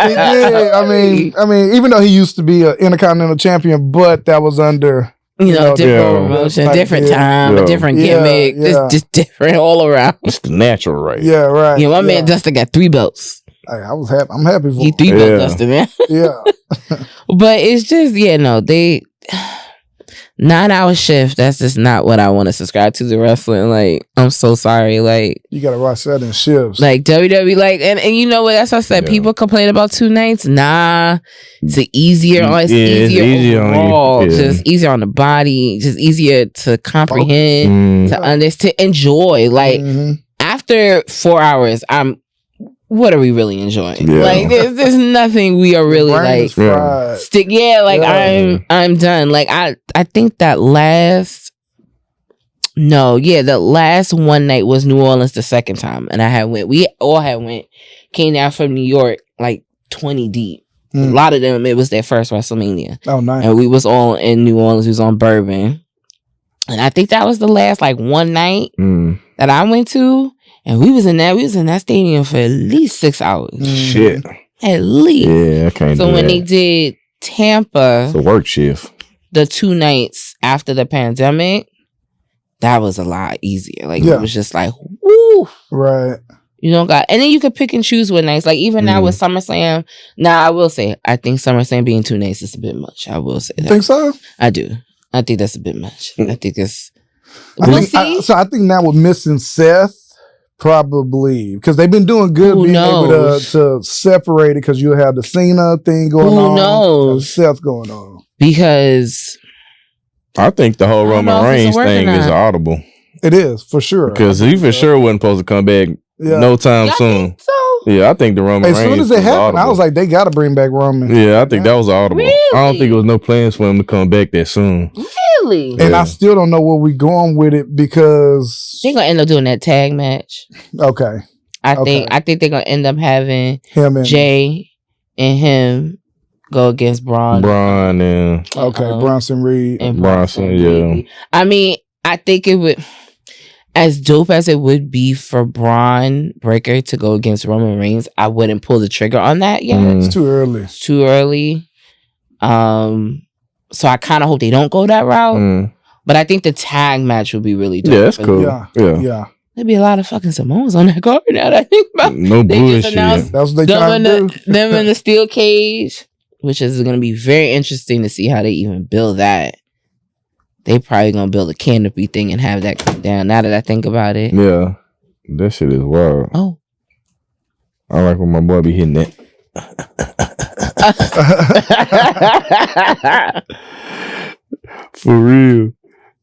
[SPEAKER 3] He did. I mean, even though he used to be an Intercontinental Champion, but that was under.
[SPEAKER 2] Different promotion, different time, a different gimmick, just different all around.
[SPEAKER 1] It's the natural, right?
[SPEAKER 3] Yeah, right.
[SPEAKER 2] Yeah, my man Dustin got 3 belts.
[SPEAKER 3] I was happy. I'm happy for
[SPEAKER 2] he 3 belt Dustin, man.
[SPEAKER 3] Yeah,
[SPEAKER 2] but it's just they 9-hour shift. That's just not what I want to subscribe to the wrestling. Like, I'm so sorry. Like,
[SPEAKER 3] you gotta watch that in shifts.
[SPEAKER 2] Like WWE, like, and you know what? That's what I said. Yeah. People complain about 2 nights. Nah, it's easier. It's easier overall. Just easier on the body. Just easier to comprehend, to understand, to enjoy. Like after 4 hours, what are we really enjoying? Yeah. Like there's nothing we are really like stick. Yeah, like I'm done. Like I think that the last one night was New Orleans the second time, and I had went. We all had went. Came down from New York like 20 deep. A lot of them, it was their first WrestleMania. Oh, nice. And we was all in New Orleans. We was on Bourbon, and I think that was the last like one night that I went to. And we was in that stadium for at least 6 hours.
[SPEAKER 1] Shit.
[SPEAKER 2] At least.
[SPEAKER 1] Yeah, I can't do
[SPEAKER 2] So when
[SPEAKER 1] that.
[SPEAKER 2] they did Tampa,
[SPEAKER 1] it's a work shift.
[SPEAKER 2] The 2 nights after the pandemic, that was a lot easier. Like it was just like, woo.
[SPEAKER 3] Right.
[SPEAKER 2] You don't got, and then you could pick and choose what nights. Like even now with SummerSlam, I will say, I think SummerSlam being 2 nights is a bit much. I will say that.
[SPEAKER 3] Think so?
[SPEAKER 2] I do. I think that's a bit much. I think it's.
[SPEAKER 3] I think now we're missing Seth. Probably because they've been doing good being able to separate it because you have the Cena thing going on.
[SPEAKER 2] Who knows?
[SPEAKER 3] Seth going on.
[SPEAKER 2] Because
[SPEAKER 1] I think the whole Roman Reigns thing is audible.
[SPEAKER 3] It is for sure.
[SPEAKER 1] Because he for sure wasn't supposed to come back no time soon. Yeah, I think the Roman Reigns.
[SPEAKER 3] As soon as it happened, I was like, they got to bring back Roman.
[SPEAKER 1] Yeah, I think that was audible. Really? I don't think it was no plans for him to come back that soon.
[SPEAKER 2] Really?
[SPEAKER 3] And I still don't know where we're going with it because
[SPEAKER 2] they're gonna end up doing that tag match.
[SPEAKER 3] Okay.
[SPEAKER 2] I think they're gonna end up having him and Jay and him go against Braun.
[SPEAKER 3] Bronson Reed
[SPEAKER 2] and Bronson. Yeah. I mean, I think it would. As dope as it would be for Braun Breaker to go against Roman Reigns, I wouldn't pull the trigger on that yet.
[SPEAKER 3] It's too early.
[SPEAKER 2] So I kind of hope they don't go that route. But I think the tag match would be really dope.
[SPEAKER 1] Yeah, that's cool.
[SPEAKER 3] Yeah.
[SPEAKER 2] There'd be a lot of fucking Samoans on that card now that I think about.
[SPEAKER 1] No bullshit.
[SPEAKER 3] That's what they trying to do.
[SPEAKER 2] Them in the steel cage, which is going to be very interesting to see how they even build that. They probably gonna build a canopy thing and have that come down. Now that I think about it,
[SPEAKER 1] yeah, that shit is wild.
[SPEAKER 2] Oh,
[SPEAKER 1] I like when my boy be hitting that. For real,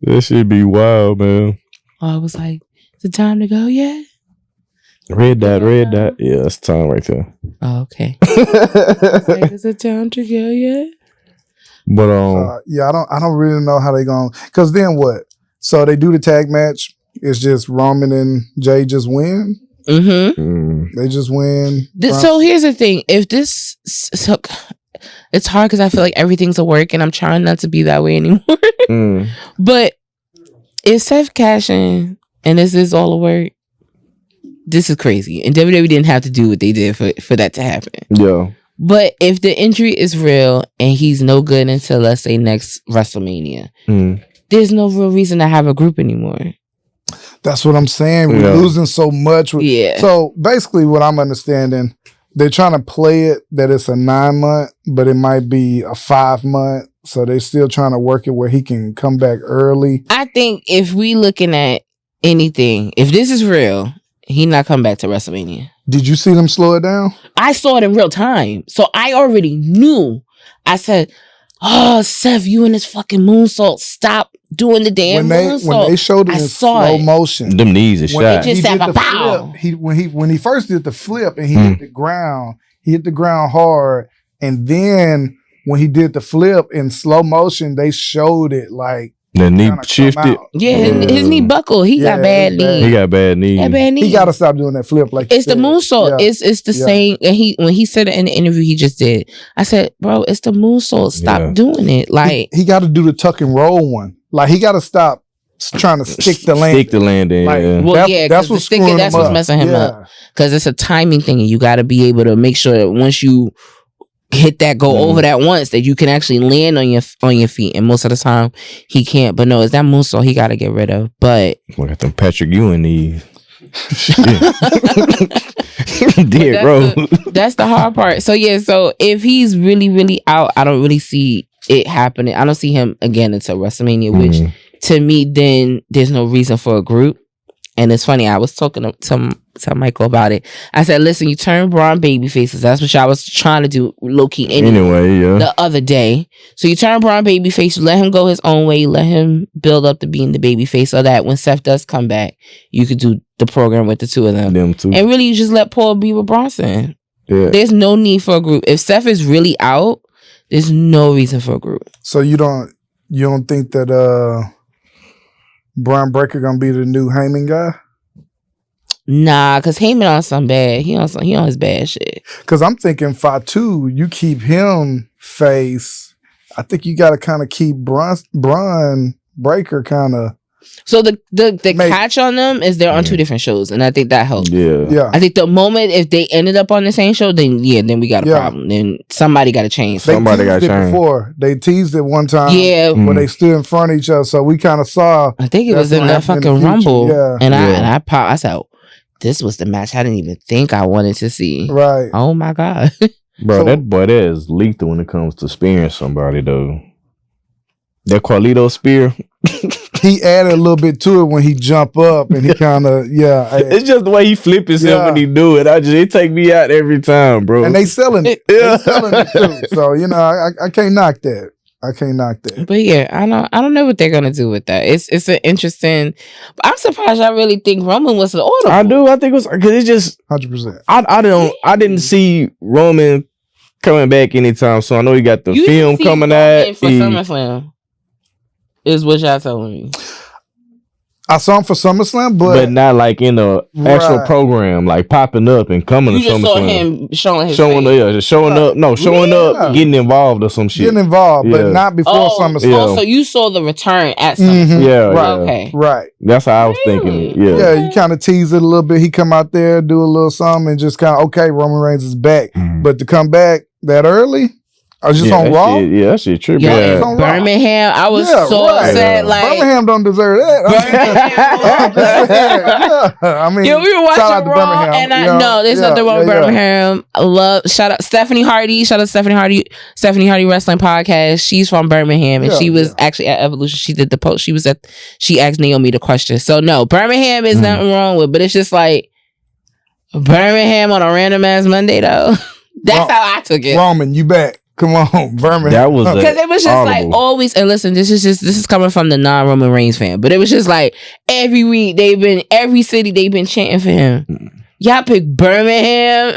[SPEAKER 1] that shit be wild, man.
[SPEAKER 2] I was like, "Is it time to go yet?"
[SPEAKER 1] Red dot. Yeah, that's time right there.
[SPEAKER 2] Oh, okay. Is it time to go yet?
[SPEAKER 1] But
[SPEAKER 3] I don't really know how they going. Because then what? So they do the tag match. It's just Roman and Jay just win. They just win.
[SPEAKER 2] So here's the thing: if this, it's hard because I feel like everything's a work, and I'm trying not to be that way anymore. But if Seth cash in and this is all a work, this is crazy. And WWE didn't have to do what they did for that to happen.
[SPEAKER 1] Yeah.
[SPEAKER 2] But if the injury is real and he's no good until, let's say, next WrestleMania, there's no real reason to have a group anymore.
[SPEAKER 3] That's what I'm saying. We're losing so much. So basically what I'm understanding, they're trying to play it that it's a 9-month, but it might be a 5-month. So they're still trying to work it where he can come back early.
[SPEAKER 2] I think if we looking at anything, if this is real, he not come back to WrestleMania.
[SPEAKER 3] Did you see them slow it down?
[SPEAKER 2] I saw it in real time. So I already knew. I said, oh, Seth, you and this fucking moonsault. Stop doing the damn moonsault.
[SPEAKER 3] When they showed it in slow motion,
[SPEAKER 1] them knees are shot.
[SPEAKER 2] It just said pow.
[SPEAKER 3] When he first did the flip and he hit the ground, he hit the ground hard, and then when he did the flip in slow motion, they showed it like
[SPEAKER 1] the knee shifted.
[SPEAKER 2] Yeah, his knee buckled. He got bad knees.
[SPEAKER 1] He got bad knees.
[SPEAKER 3] He got to stop doing that flip. Like
[SPEAKER 2] it's the moonsault. Yeah. It's the same. And when he said it in the interview he just did, I said, bro, it's the moonsault. Stop doing it. Like
[SPEAKER 3] he got to do the tuck and roll one. Like he got to stop trying to stick the landing.
[SPEAKER 1] Stick the landing.
[SPEAKER 3] Like,
[SPEAKER 2] well, that's what's messing him up. Because it's a timing thing, and you got to be able to make sure that once you hit that, go over that once, that you can actually land on your feet. And most of the time he can't. But no, it's that moonsault he got to get rid of. But
[SPEAKER 1] look at them Patrick Ewing knees. Dead, bro.
[SPEAKER 2] That's the hard part. So yeah, so if he's really, really out, I don't really see it happening. I don't see him again until WrestleMania, which to me, then there's no reason for a group. And it's funny, I was talking to Michael about it. I said, listen, you turn Braun babyfaces. That's what y'all was trying to do low-key anyway, the other day. So you turn Braun babyface, you let him go his own way, let him build up to being the babyface so that when Seth does come back, you could do the program with the two of them. And really, you just let Paul be with Bronson. Yeah. There's no need for a group. If Seth is really out, there's no reason for a group.
[SPEAKER 3] So you don't think that Braun Breaker gonna be the new Heyman guy?
[SPEAKER 2] Nah, cause Heyman on some bad. He on his bad shit.
[SPEAKER 3] Cause I'm thinking Fatu, you keep him face. I think you got to kind of keep Braun Breaker kind of.
[SPEAKER 2] So the catch on them is they're on two different shows, and I think that helps.
[SPEAKER 3] Yeah.
[SPEAKER 2] I think the moment if they ended up on the same show, then we got a problem. Then somebody got to change.
[SPEAKER 3] Somebody got to change. Before they teased it one time.
[SPEAKER 2] Yeah,
[SPEAKER 3] when they stood in front of each other, so we kind of saw.
[SPEAKER 2] I think it was in that fucking Rumble. Yeah. And I said, this was the match I didn't even think I wanted to see.
[SPEAKER 3] Right.
[SPEAKER 2] Oh my god,
[SPEAKER 1] bro, that boy that is lethal when it comes to spearing somebody though. That Carlito spear.
[SPEAKER 3] He added a little bit to it when he jump up and he kind of
[SPEAKER 1] It's just the way he flip himself when he do it. It take me out every time, bro.
[SPEAKER 3] And they selling it. They selling it too. So I can't knock that.
[SPEAKER 2] But yeah, I don't know what they're gonna do with that. It's an interesting. I'm surprised. I really think Roman was the order.
[SPEAKER 1] I do. I think it was because it's just
[SPEAKER 3] 100%.
[SPEAKER 1] I didn't see Roman coming back anytime. So I know he got the film coming out
[SPEAKER 2] for SummerSlam. Is what y'all telling me.
[SPEAKER 3] I saw him for SummerSlam, but
[SPEAKER 1] not like in the actual program, like popping up and coming to SummerSlam. You just saw him showing up, getting involved or some shit.
[SPEAKER 3] But not before SummerSlam.
[SPEAKER 2] Oh, so you saw the return at SummerSlam.
[SPEAKER 1] Yeah,
[SPEAKER 2] okay.
[SPEAKER 3] Right.
[SPEAKER 1] That's how I was thinking it. Yeah.
[SPEAKER 3] Yeah, you kind of tease it a little bit. He come out there, do a little something, and just kind of, okay, Roman Reigns is back. But to come back that early? I was just on Raw.
[SPEAKER 1] That shit trippy.
[SPEAKER 2] Yeah, Birmingham. I was so upset. Like
[SPEAKER 3] Birmingham don't deserve that. I mean,
[SPEAKER 2] we were watching Raw, and there's nothing wrong with Birmingham. I love. Shout out Stephanie Hardy. Stephanie Hardy Wrestling Podcast. She's from Birmingham, and she was actually at Evolution. She did the post. She asked Naomi the question. So no, Birmingham is nothing wrong with, but it's just like Birmingham on a random ass Monday though. That's how I took it.
[SPEAKER 3] Roman, you back? Come on, Birmingham.
[SPEAKER 1] That was
[SPEAKER 2] because it was just like always. And listen, this is coming from the non-Roman Reigns fan, but it was just like every week every city they've been chanting for him. Y'all pick Birmingham,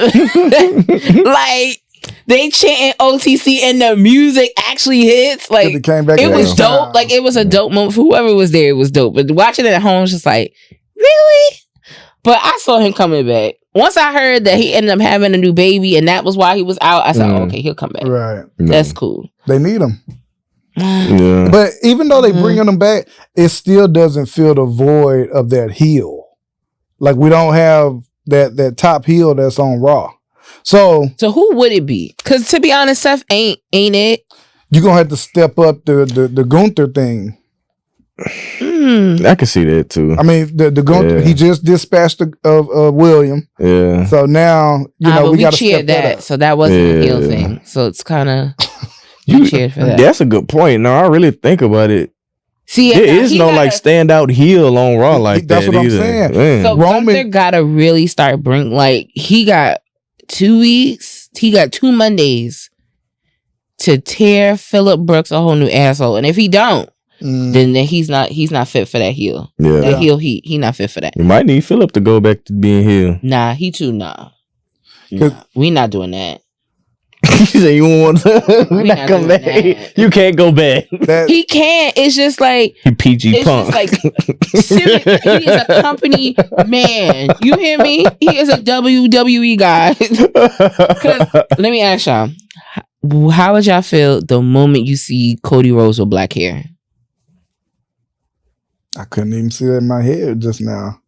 [SPEAKER 2] like they chanting OTC and the music actually hits. Like it was dope. Like it was a dope moment for whoever was there. It was dope. But watching it at home was just like really. But I saw him coming back. Once I heard that he ended up having a new baby and that was why he was out, I said, okay, he'll come back.
[SPEAKER 3] Right.
[SPEAKER 2] That's cool.
[SPEAKER 3] They need him. But even though they bringing him back, it still doesn't fill the void of that heel. Like we don't have that top heel that's on Raw. So
[SPEAKER 2] who would it be? Because to be honest, Seth ain't it.
[SPEAKER 3] You're going to have to step up the Gunther thing.
[SPEAKER 1] I can see that too.
[SPEAKER 3] I mean, the Gunther, he just dispatched of William.
[SPEAKER 1] Yeah.
[SPEAKER 3] So now we got to step that up.
[SPEAKER 2] So that wasn't a heel thing. So it's kind of you cheered for that.
[SPEAKER 1] That's a good point. No, I really think about it.
[SPEAKER 2] See,
[SPEAKER 1] there is no like standout heel on Raw like
[SPEAKER 3] that's
[SPEAKER 1] that.
[SPEAKER 3] That's what I'm saying.
[SPEAKER 1] Man.
[SPEAKER 2] So Gunther gotta really start he got 2 weeks. He got 2 Mondays to tear Phillip Brooks a whole new asshole. And if he don't, then he's not fit for that heel.
[SPEAKER 1] Yeah.
[SPEAKER 2] That heel heat. He not fit for that.
[SPEAKER 1] You might need Phillip to go back to being heel.
[SPEAKER 2] Nah, he too nah. We not doing that.
[SPEAKER 1] You say you want to not come back. That. You can't go back.
[SPEAKER 2] He can't. It's just like
[SPEAKER 1] he PG punk.
[SPEAKER 2] Just like seriously, he is a company man. You hear me? He is a WWE guy. Let me ask y'all, how would y'all feel the moment you see Cody Rhodes with black hair?
[SPEAKER 3] I couldn't even see that in my head just now.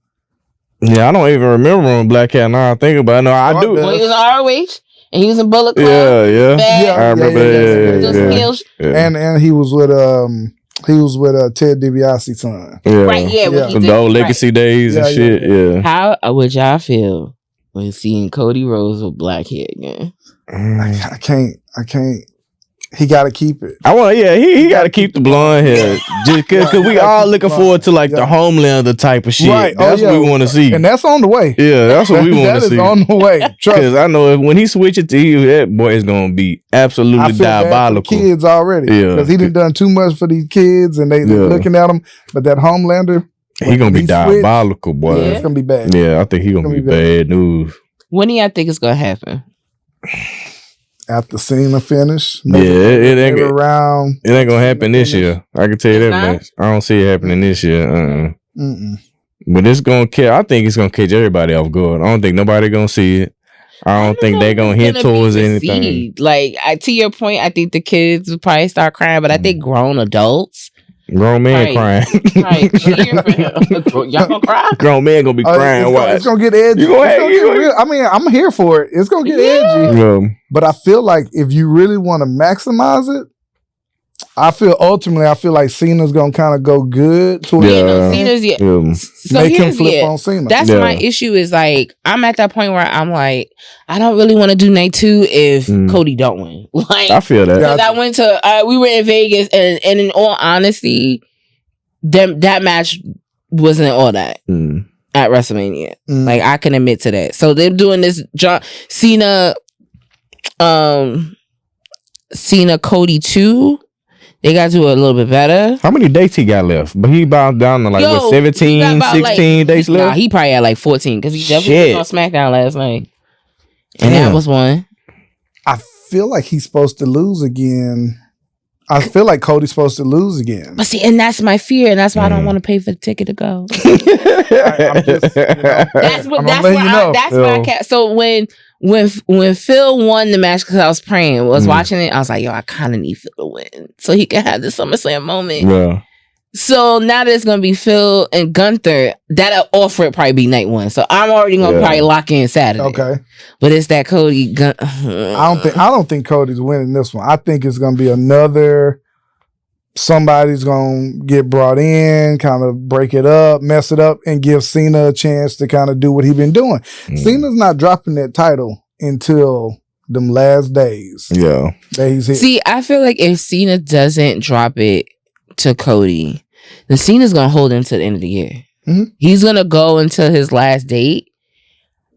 [SPEAKER 1] Yeah, I don't even remember him black hair. Now I think about it. No, I do.
[SPEAKER 2] Well, he was on ROH and he was in Bullet Club.
[SPEAKER 1] Yeah. I remember that.
[SPEAKER 3] And he was with Ted DiBiase's son.
[SPEAKER 1] Yeah.
[SPEAKER 2] Right,
[SPEAKER 1] the old legacy days and shit. Yeah.
[SPEAKER 2] How would y'all feel when seeing Cody Rhodes with black hair again?
[SPEAKER 3] I can't. He got to keep it.
[SPEAKER 1] He got to keep the blonde hair. Just because we all looking forward to like the Homelander type of shit. Right. That's what we want to see.
[SPEAKER 3] And that's on the way.
[SPEAKER 1] Yeah, that's what we want to see.
[SPEAKER 3] That is on the way.
[SPEAKER 1] Because I know when he switches to you, that boy is going to be absolutely diabolical.
[SPEAKER 3] Bad for the kids already. Yeah. Because he done too much for these kids and they looking at him. But that Homelander,
[SPEAKER 1] he going to be diabolical, boy.
[SPEAKER 3] Yeah, it's going to be bad.
[SPEAKER 1] Yeah, I think he going to be bad news.
[SPEAKER 2] When do y'all think it's going to happen?
[SPEAKER 3] After Cena finish,
[SPEAKER 1] it ain't gonna happen this year. I can tell you that much. I don't see it happening this year. But it's gonna catch. I think it's gonna catch everybody off guard. I don't think nobody gonna see it. I don't think they gonna hint towards anything.
[SPEAKER 2] Like to your point, I think the kids will probably start crying, but I think grown adults.
[SPEAKER 1] Grown man crying.
[SPEAKER 2] Right. Y'all gonna cry?
[SPEAKER 1] Grown man gonna be crying.
[SPEAKER 3] It's gonna get edgy. I mean, I'm here for it. It's gonna get edgy. Yeah. But I feel like if you really want to maximize it, I feel like Cena's gonna kind of go good to
[SPEAKER 2] Cena's So
[SPEAKER 3] make him flip on Cena.
[SPEAKER 2] That's my issue. Is like I'm at that point where I'm like, I don't really want to do night 2 if Cody don't win. Like
[SPEAKER 1] I feel that.
[SPEAKER 2] Because I went to we were in Vegas and in all honesty, that match wasn't all that at WrestleMania. Like I can admit to that. So they're doing this Cena Cody 2. They got to do a little bit better.
[SPEAKER 1] How many dates he got left? But he bounced down to 17, 16 dates left?
[SPEAKER 2] Nah, he probably had like 14 because he definitely was on SmackDown last night. And that was one.
[SPEAKER 3] I feel like he's supposed to lose again. I feel like Cody's supposed to lose again.
[SPEAKER 2] But see, and that's my fear, and that's why I don't want to pay for the ticket to go. That's why So when Phil won the match, because I was praying, watching it, I was like, yo, I kind of need Phil to win so he can have the SummerSlam moment. Yeah. So now there's gonna be Phil and Gunther. That offer it probably be night 1. So I'm already gonna probably lock in Saturday.
[SPEAKER 3] Okay.
[SPEAKER 2] But it's that Cody.
[SPEAKER 3] I don't think Cody's winning this one. I think it's gonna be another. Somebody's gonna get brought in, kind of break it up, mess it up, and give Cena a chance to kind of do what he's been doing. Cena's not dropping that title until them last days.
[SPEAKER 1] Yeah.
[SPEAKER 3] That he's here.
[SPEAKER 2] See, I feel like if Cena doesn't drop it to Cody, then Cena's gonna hold him to the end of the year. He's gonna go until his last date,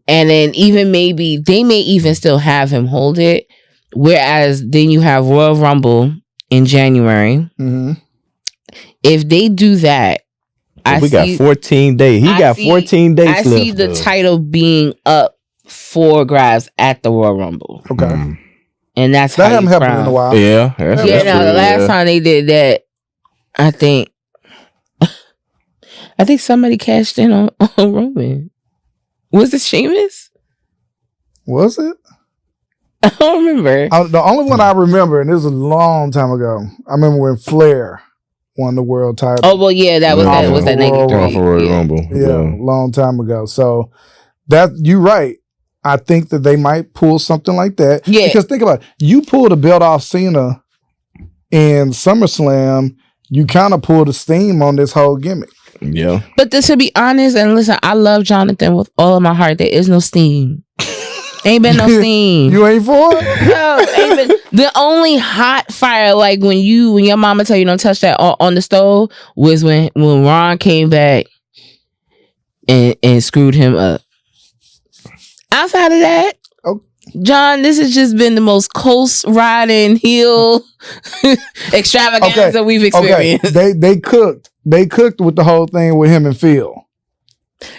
[SPEAKER 2] and then even maybe they may even still have him hold it. Whereas then you have Royal Rumble in January. If they do that,
[SPEAKER 1] we got 14 days. He got 14 days left.
[SPEAKER 2] I see the title being up for grabs at the Royal Rumble.
[SPEAKER 3] Okay.
[SPEAKER 2] And that
[SPEAKER 3] hasn't happened in a while.
[SPEAKER 1] Yeah.
[SPEAKER 2] The last time they did that, I think somebody cashed in on Roman. Was it Sheamus?
[SPEAKER 3] Was it?
[SPEAKER 2] I don't remember.
[SPEAKER 3] The only one I remember, and this was a long time ago, I remember when Flair won the world title.
[SPEAKER 2] Oh, well, yeah, that was that 93.
[SPEAKER 1] Royal Rumble.
[SPEAKER 3] Yeah, long time ago. So you're right. I think that they might pull something like that. Yeah. Because think about it. You pull the belt off Cena in SummerSlam, you kind of pull the steam on this whole gimmick.
[SPEAKER 1] Yeah.
[SPEAKER 2] But to be honest, and listen, I love Jonathan with all of my heart. There is no steam. Ain't been no steam.
[SPEAKER 3] You ain't for it?
[SPEAKER 2] No, ain't been. The only hot fire, like when your mama tell you don't touch that on the stove, was when Ron came back and screwed him up. Outside of that, John, this has just been the most coast riding heel extravaganza we've experienced.
[SPEAKER 3] Okay. They cooked with the whole thing with him and Phil.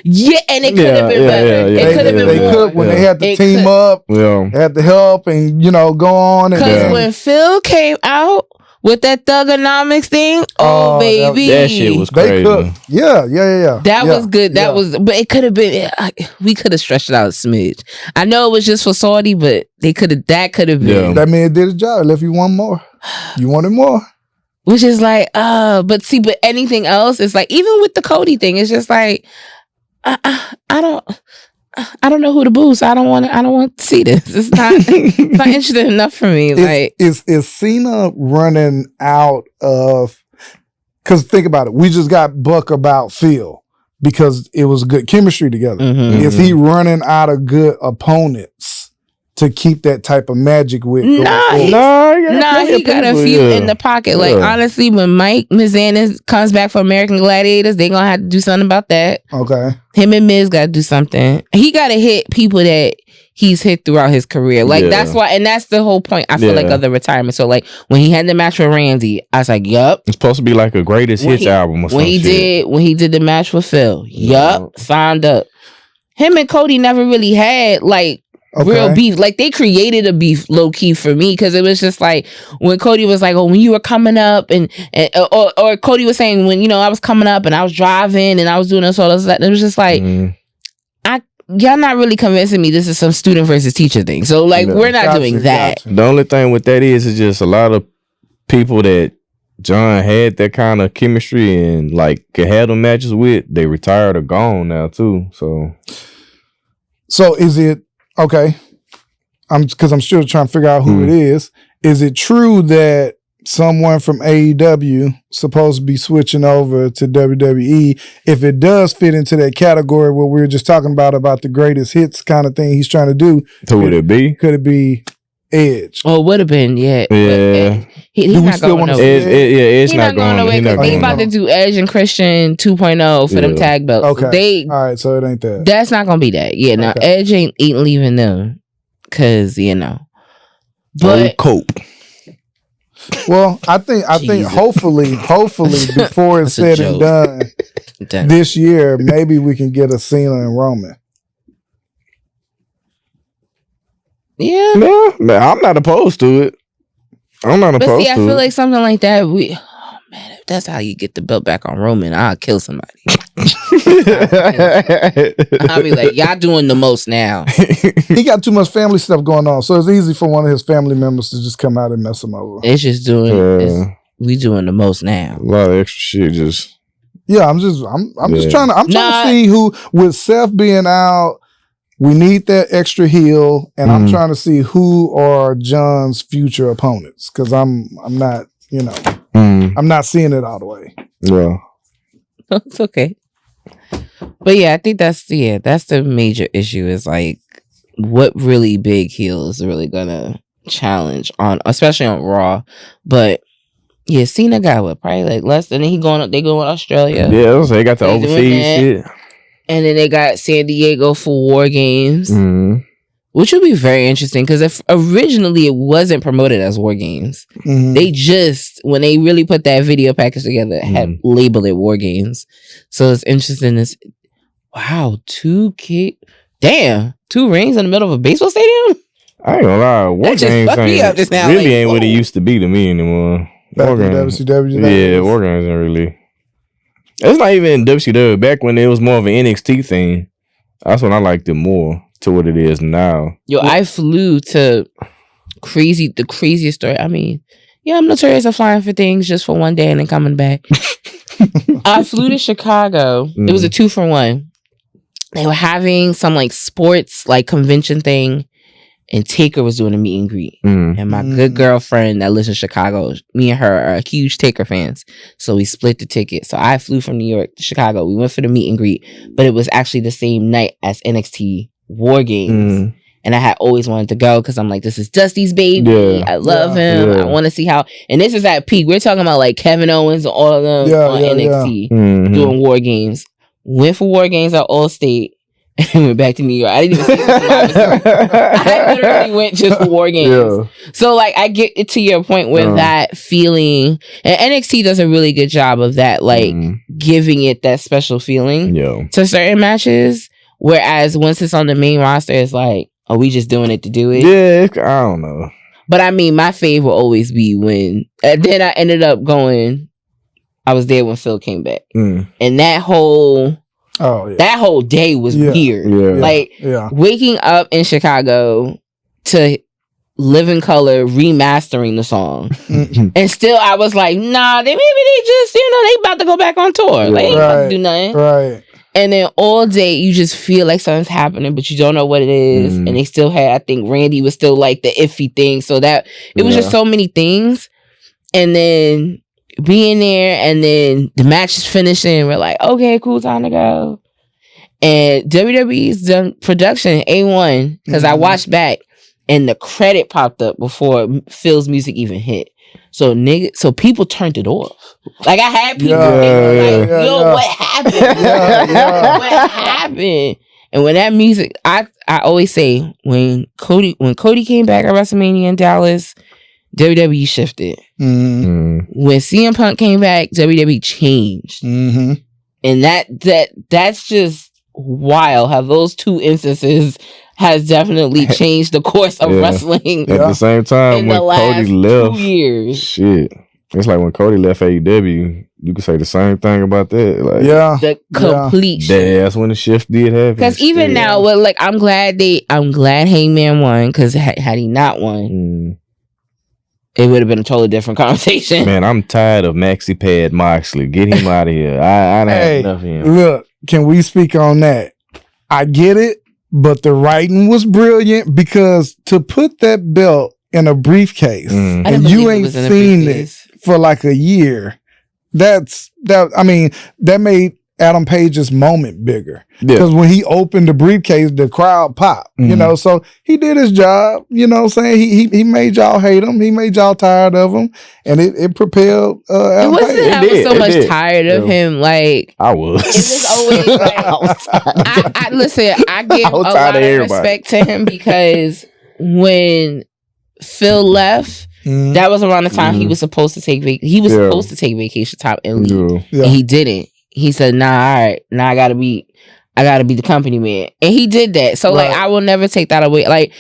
[SPEAKER 2] Yeah, and it could have been better. It could have been
[SPEAKER 3] They
[SPEAKER 2] more.
[SPEAKER 3] cooked when they had to team up.
[SPEAKER 1] Yeah.
[SPEAKER 3] They had to help and go on.
[SPEAKER 2] Because when Phil came out with that Thugonomics thing, baby,
[SPEAKER 1] that shit was crazy.
[SPEAKER 3] They cooked. Yeah.
[SPEAKER 2] That was good. That was, but it could have been. We could have stretched it out a smidge. I know it was just for Saudi, but that could have been.
[SPEAKER 3] Yeah. That man did his job. Left you one more. You wanted more.
[SPEAKER 2] Which is like, but anything else is like, even with the Cody thing, it's just like, I don't know who to boo, so I don't want to see this. It's not interesting enough for me.
[SPEAKER 3] Is Cena running out of? Because think about it, we just got Buck about Phil because it was good chemistry together.
[SPEAKER 2] Mm-hmm.
[SPEAKER 3] Is he running out of good opponents to keep that type of magic with?
[SPEAKER 2] He got a few in the pocket. Like, honestly, when Mike Mizanis comes back for American Gladiators, they gonna have to do something about that.
[SPEAKER 3] Okay.
[SPEAKER 2] Him and Miz gotta do something. He gotta hit people that he's hit throughout his career. Like, that's why, and that's the whole point, I feel like, of the retirement. So, like, when he had the match with Randy, I was like, yup.
[SPEAKER 1] It's supposed to be like a greatest hits album or something.
[SPEAKER 2] When he did the match with Phil, signed up. Him and Cody never really had, like, real beef. Like, they created a beef low key for me because it was just like when Cody was like, when you were coming up or Cody was saying when I was coming up and I was driving and I was doing this all this, it was just like y'all not really convincing me this is some student versus teacher thing. So like we're not doing that.
[SPEAKER 1] The only thing with that is just a lot of people that John had that kind of chemistry and like could have them matches with, they retired or gone now too. So
[SPEAKER 3] is it okay? I'm still trying to figure out who it is. Is it true that someone from AEW supposed to be switching over to WWE? If it does fit into that category where we were just talking about the greatest hits kind of thing he's trying to do,
[SPEAKER 1] who would it be?
[SPEAKER 3] Could it be Edge?
[SPEAKER 2] Oh, it would have been, yeah. He's not going nowhere.
[SPEAKER 1] It's not going
[SPEAKER 2] nowhere because they about to do Edge and Christian 2.0 for them tag belts.
[SPEAKER 3] Okay. All right, so it ain't that.
[SPEAKER 2] That's not going to be that. Yeah, now Edge ain't leaving them because, But
[SPEAKER 1] cope.
[SPEAKER 3] Well, I think hopefully before it's said and done this year, maybe we can get a Cena and Roman.
[SPEAKER 2] Yeah.
[SPEAKER 1] Man, I'm not opposed to it. I feel
[SPEAKER 2] like something like that, if that's how you get the belt back on Roman, I'll kill somebody. I'll be like, y'all doing the most now.
[SPEAKER 3] He got too much family stuff going on, so it's easy for one of his family members to just come out and mess him over.
[SPEAKER 2] It's just we doing the most now.
[SPEAKER 1] A lot of extra shit
[SPEAKER 3] I'm just trying to see who, with Seth being out, we need that extra heel, and I'm trying to see who are John's future opponents because I'm not, I'm not seeing it all the way.
[SPEAKER 1] Yeah,
[SPEAKER 2] it's okay. But yeah, I think that's the major issue is like what really big heel is really gonna challenge on, especially on Raw. But yeah, Cena got probably like less than they going to Australia.
[SPEAKER 1] Yeah, they got the overseas shit.
[SPEAKER 2] And then they got San Diego for War Games, which would be very interesting because if originally it wasn't promoted as War Games, they just, when they really put that video package together, had labeled it War Games. So it's interesting. Wow, 2 rings in the middle of a baseball stadium?
[SPEAKER 1] I ain't gonna lie, War Games ain't what it used to be to me anymore.
[SPEAKER 3] War Games.
[SPEAKER 1] Yeah, War Games ain't really. It's not even WCW. Back when it was more of an NXT thing, that's when I liked it more to what it is now.
[SPEAKER 2] Yo, I flew to the craziest story. I mean, I'm notorious of flying for things just for one day and then coming back. I flew to Chicago. It was a 2-for-1. They were having some like sports like convention thing. And Taker was doing a meet and greet. And my good girlfriend that lives in Chicago, me and her are huge Taker fans. So we split the ticket. So I flew from New York to Chicago. We went for the meet and greet. But it was actually the same night as NXT War Games. And I had always wanted to go because I'm like, this is Dusty's baby. Yeah. I love him. I want to see how. And this is at peak. We're talking about like Kevin Owens and all of them on NXT doing War Games. Went for War Games at Allstate. and went back to New York. I didn't even see I literally went just for War Games. Yeah. So like I get it to your point where that feeling, and NXT does a really good job of that, like giving it that special feeling to certain matches. Whereas once it's on the main roster, it's like, are we just doing it to do it?
[SPEAKER 1] Yeah, I don't know.
[SPEAKER 2] But I mean, my fave will always be when. Then I ended up going. I was there when Phil came back, and that whole day was weird. Yeah. Like waking up in Chicago to Living Color remastering the song, and still I was like, nah, maybe they just they about to go back on tour. Like, they ain't about to do nothing.
[SPEAKER 3] Right.
[SPEAKER 2] And then all day you just feel like something's happening, but you don't know what it is. And they still had, I think Randy was still like the iffy thing. So that it was just so many things. And then being there, and then the match is finishing. We're like, okay, cool, time to go. And WWE's done production A1 because I watched back, and the credit popped up before Phil's music even hit. So people turned it off. Like I had people what happened? What happened? And when that music, I always say when Cody came back at WrestleMania in Dallas, WWE shifted. When CM Punk came back, WWE changed. And that's just wild how those two instances has definitely changed the course of wrestling.
[SPEAKER 1] At the same time,
[SPEAKER 2] in
[SPEAKER 1] when
[SPEAKER 2] the last
[SPEAKER 1] Cody left,
[SPEAKER 2] 2 years.
[SPEAKER 1] Shit. It's like when Cody left AEW, you could say the same thing about that. Like,
[SPEAKER 2] the complete shift.
[SPEAKER 1] That's when the shift did happen.
[SPEAKER 2] Because even now, like I'm glad Hangman won, because had he not won, it would have been a totally different conversation.
[SPEAKER 1] Man, I'm tired of Maxi Pad Moxley. Get him out of here. I done had enough of him.
[SPEAKER 3] Look, can we speak on that? I get it. But the writing was brilliant, because to put that belt in a briefcase and you ain't seen it for like a year, that made Adam Page's moment bigger. Because when he opened the briefcase, the crowd popped, so he did his job, he made y'all hate him. He made y'all tired of him, and it propelled Adam Page.
[SPEAKER 2] It wasn't I was so much tired of him. Like
[SPEAKER 1] I was.
[SPEAKER 2] It was always like, I listen, I give a lot of respect to him, because when Phil left, that was around the time he was supposed to take supposed to take vacation time and leave. And he didn't. He said, nah, all right, now I gotta be the company man. And he did that. So like I will never take that away. Like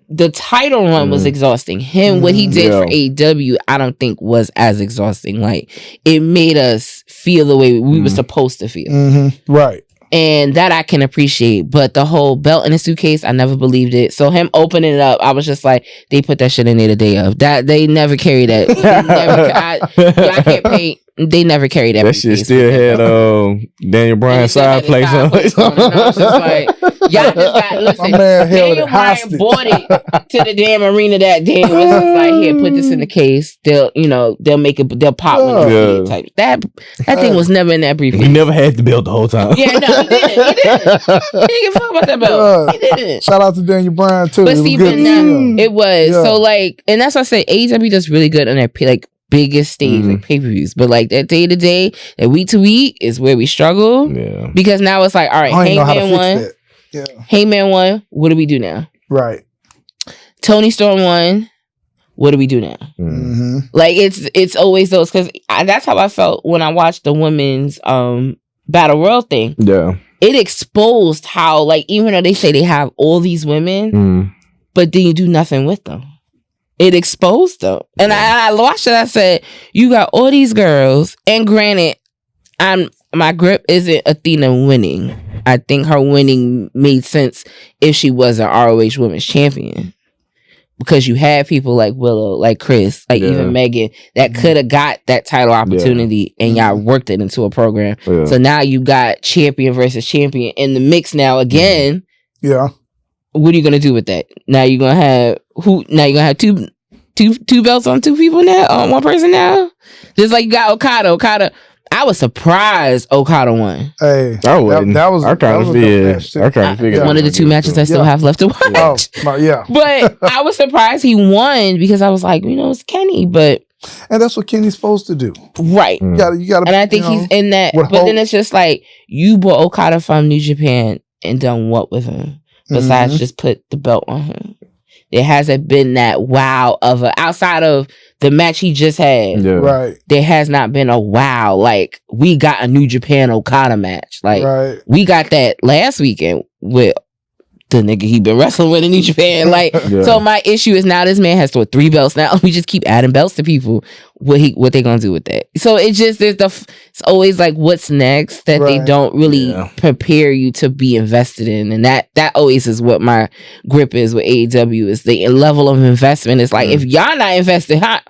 [SPEAKER 2] the title run was exhausting. What he did for AEW, I don't think was as exhausting. Like it made us feel the way we were supposed to feel.
[SPEAKER 3] Right.
[SPEAKER 2] And that I can appreciate. But the whole belt in a suitcase, I never believed it. So him opening it up, I was just like, they put that shit in there the day of. That they never carry that. I can't pay. They never carried that.
[SPEAKER 1] That shit still had Daniel Bryan's side place on it.
[SPEAKER 2] And I was just like, y'all just got, listen, Daniel Bryan bought it to the damn arena that day. It was just like, here, put this in the case. They'll make it, they'll pop when they see it type. That thing was never in that briefcase.
[SPEAKER 1] We never had the belt the whole time.
[SPEAKER 2] Yeah, no, he didn't. He didn't give a fuck about that belt. He didn't.
[SPEAKER 3] Shout out to Daniel Bryan too.
[SPEAKER 2] But see, it was. So like, and that's why I say AEW does really good on their like biggest stage, like pay-per-views. But like that day to day, that week to week is where we struggle. Yeah. Because now it's like, all right, Hangman won. Yeah. Hangman won. What do we do now?
[SPEAKER 3] Right.
[SPEAKER 2] Tony Storm won. What do we do now? Like it's always those, because that's how I felt when I watched the women's Battle Royal thing. Yeah. It exposed how, like, even though they say they have all these women, but then you do nothing with them. It exposed them. And I watched it. I said, you got all these girls. And granted, my grip isn't Athena winning. I think her winning made sense if she was an ROH Women's Champion. Because you had people like Willow, like Chris, like even Megan, that could have got that title opportunity and y'all worked it into a program. Yeah. So now you got champion versus champion in the mix now again.
[SPEAKER 3] Yeah.
[SPEAKER 2] What are you gonna do with that? Now you're gonna have Now you're gonna have two belts on two people now, on one person now. Just like you got Okada. I was surprised Okada won.
[SPEAKER 3] Hey,
[SPEAKER 1] that was I kind of figured
[SPEAKER 2] one of the two matches I still have left to watch. But I was surprised he won, because I was like, it's Kenny, and
[SPEAKER 3] that's what Kenny's supposed to do,
[SPEAKER 2] right?
[SPEAKER 3] You gotta,
[SPEAKER 2] and I think he's in that. But then it's just like, you brought Okada from New Japan and done what with him besides just put the belt on him. There hasn't been that wow of outside of the match he just had.
[SPEAKER 1] Yeah.
[SPEAKER 3] Right.
[SPEAKER 2] There has not been a wow. Like, we got a New Japan Okada match. Like, we got that last weekend with the nigga he been wrestling with in New Japan. Like, so my issue is now this man has 3 belts. Now we just keep adding belts to people. What they gonna do with that? So it just it's always like, what's next that they don't really prepare you to be invested in, and that always is what my grip is with AEW is the level of investment. It's like, if y'all not invested, how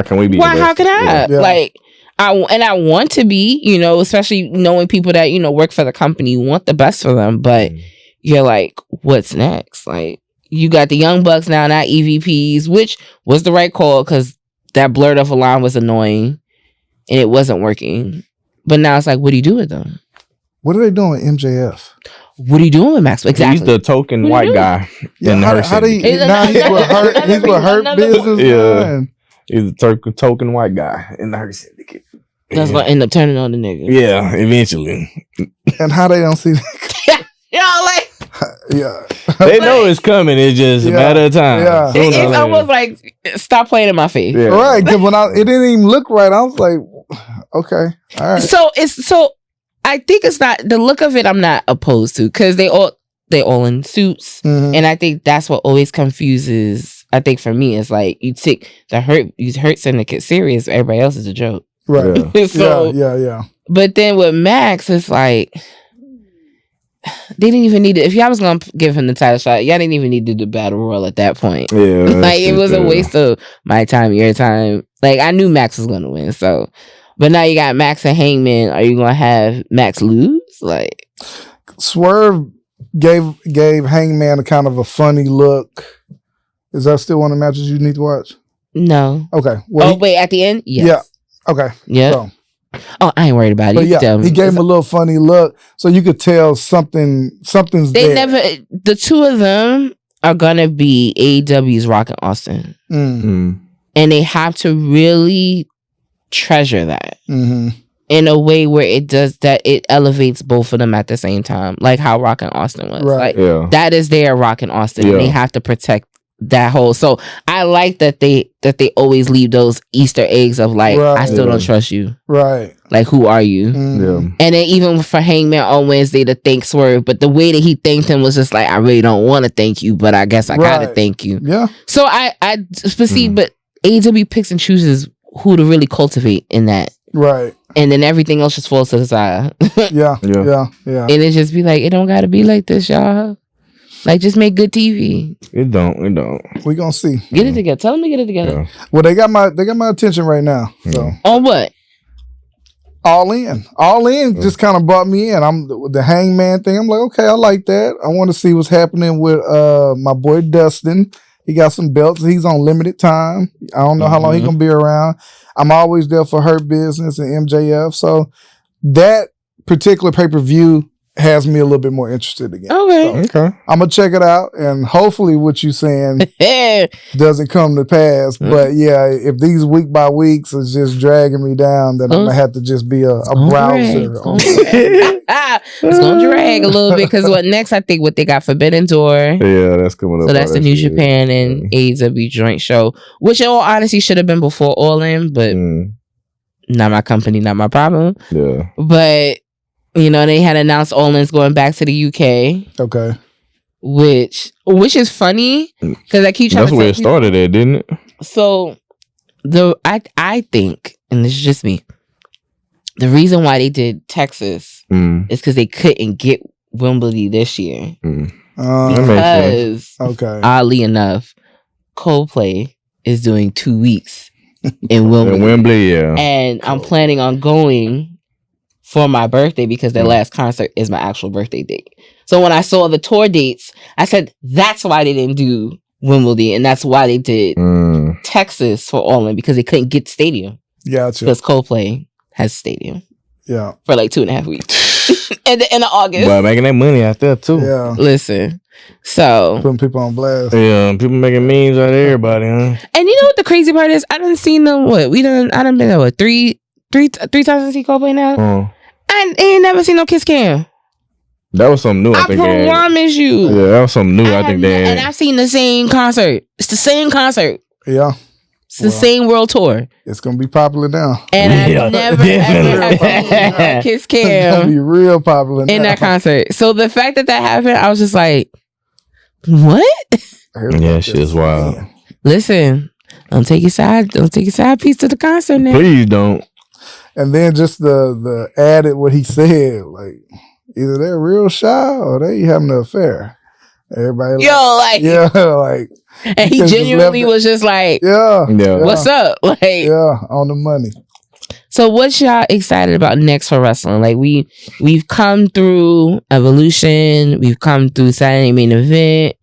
[SPEAKER 1] can we be?
[SPEAKER 2] How can I? Like, I want to be, you know, especially knowing people that, you know, work for the company, you want the best for them, but you're like, what's next? Like, you got the Young Bucks now, not EVPs, which was the right call because that blurred off a line was annoying and it wasn't working. But now it's like, what do you do with them?
[SPEAKER 3] What are they doing with MJF?
[SPEAKER 2] What are you doing with Max? Exactly.
[SPEAKER 1] He's the token white guy in the Hurt Syndicate.
[SPEAKER 3] Now he's with Hurt Business.
[SPEAKER 1] Yeah. He's the token white guy in the Hurt Syndicate.
[SPEAKER 2] That's gonna end up turning on the nigga.
[SPEAKER 1] Yeah, eventually.
[SPEAKER 3] And how they don't see that?
[SPEAKER 2] Like,
[SPEAKER 1] they know it's coming. It's just a matter of time.
[SPEAKER 3] Yeah.
[SPEAKER 2] It's almost like, stop playing in my face.
[SPEAKER 3] Yeah. Right. Because when it didn't even look right, I was like, okay, all right.
[SPEAKER 2] So I think it's not the look of it. I'm not opposed to because they all in suits, and I think that's what always confuses. I think for me, it's like you take the Hurt Syndicate serious, everybody else is a joke.
[SPEAKER 3] Right.
[SPEAKER 2] So
[SPEAKER 3] yeah.
[SPEAKER 2] But then with Max, it's like, they didn't even need to. If y'all was gonna give him the title shot, y'all didn't even need to do the battle royal at that point.
[SPEAKER 1] Yeah,
[SPEAKER 2] like, it was a waste of my time, your time. Like, I knew Max was gonna win. So, but now you got Max and Hangman. Are you gonna have Max lose? Like,
[SPEAKER 3] Swerve gave Hangman a kind of a funny look. Is that still one of the matches you need to watch?
[SPEAKER 2] No.
[SPEAKER 3] Okay.
[SPEAKER 2] Well, wait, at the end? Yes.
[SPEAKER 3] Yeah. Okay.
[SPEAKER 2] Yeah. So. Oh, I ain't worried about it.
[SPEAKER 3] But he gave him a little funny look, so you could tell something's there.
[SPEAKER 2] The two of them are gonna be AEW's Rock and Austin, and they have to really treasure that in a way where it elevates both of them at the same time, like how Rock and Austin was.
[SPEAKER 3] Right.
[SPEAKER 2] Like, that is their Rock and Austin, and they have to protect that whole. So I like that they always leave those Easter eggs of like, I still don't trust you.
[SPEAKER 3] Right.
[SPEAKER 2] Like, who are you?
[SPEAKER 3] Mm-hmm.
[SPEAKER 2] And then even for Hangman on Wednesday to thank Swerve, but the way that he thanked him was just like, I really don't want to thank you, but I guess I gotta thank you.
[SPEAKER 3] Yeah.
[SPEAKER 2] So I but AEW picks and chooses who to really cultivate in that.
[SPEAKER 3] Right.
[SPEAKER 2] And then everything else just falls to the side.
[SPEAKER 3] Yeah.
[SPEAKER 2] And it just be like, it don't gotta be like this, y'all. Like, just make good TV.
[SPEAKER 1] It don't.
[SPEAKER 3] We gonna see.
[SPEAKER 2] Get it together. Tell them to get it together.
[SPEAKER 3] Yeah. Well, they got my attention right now. So
[SPEAKER 2] on what?
[SPEAKER 3] All in just kind of brought me in. I'm the Hangman thing. I'm like, okay, I like that. I want to see what's happening with my boy Dustin. He got some belts. He's on limited time. I don't know how long he's gonna be around. I'm always there for Hurt Business and MJF. So that particular pay-per-view has me a little bit more interested again.
[SPEAKER 2] Okay.
[SPEAKER 3] I'm gonna check it out, and hopefully what you're saying doesn't come to pass. But yeah, if these week by weeks is just dragging me down, then I'm gonna have to just be a browser.
[SPEAKER 2] It's gonna drag a little bit because what next? I think what they got Forbidden Door.
[SPEAKER 1] Yeah, that's coming up.
[SPEAKER 2] So that's the New Japan and AEW joint show, which in all honesty should have been before All In, but not my company, not my problem.
[SPEAKER 1] Yeah,
[SPEAKER 2] but. You know, they had announced All In's going back to the UK.
[SPEAKER 3] Okay.
[SPEAKER 2] Which is funny because I keep trying to say.
[SPEAKER 1] That's where it started at, didn't it?
[SPEAKER 2] So, I think, and this is just me, the reason why they did Texas is because they couldn't get Wimbledon this year. Because, oddly enough, Coldplay is doing 2 weeks in Wimbledon.
[SPEAKER 1] In Wembley, yeah.
[SPEAKER 2] And I'm planning on going for my birthday because their last concert is my actual birthday date. So when I saw the tour dates, I said that's why they didn't do Wimbledon, and that's why they did Texas for All In, because they couldn't get the stadium.
[SPEAKER 3] Gotcha.
[SPEAKER 2] Because Coldplay has a stadium.
[SPEAKER 3] Yeah.
[SPEAKER 2] For like 2.5 weeks. At the end of August.
[SPEAKER 1] But making that money out there too.
[SPEAKER 3] Yeah.
[SPEAKER 2] Listen. So
[SPEAKER 3] putting people on blast.
[SPEAKER 1] Yeah, people making memes out of everybody, huh?
[SPEAKER 2] And you know what the crazy part is? I done seen them I done been there three times to see Coldplay now. I ain't never seen no Kiss Cam.
[SPEAKER 1] That was something new. I think.
[SPEAKER 2] Promise you.
[SPEAKER 1] Yeah, that was something new. I think that.
[SPEAKER 2] And I've seen the same concert. It's the same concert.
[SPEAKER 3] Yeah.
[SPEAKER 2] It's the same world tour.
[SPEAKER 3] It's gonna be popular now.
[SPEAKER 2] And I never ever have seen Kiss Cam.
[SPEAKER 3] It's gonna be real popular now.
[SPEAKER 2] In that concert. So the fact that happened, I was just like, what?
[SPEAKER 1] Yeah, shit is wild.
[SPEAKER 2] Listen, don't take your side piece to the concert now.
[SPEAKER 1] Please don't.
[SPEAKER 3] And then just the added what he said, like either they're real shy or they having an affair. Everybody like and he genuinely was just like, what's up? Like, on the money.
[SPEAKER 2] So what y'all excited about next for wrestling? Like we've come through Evolution, we've come through Saturday Main Event,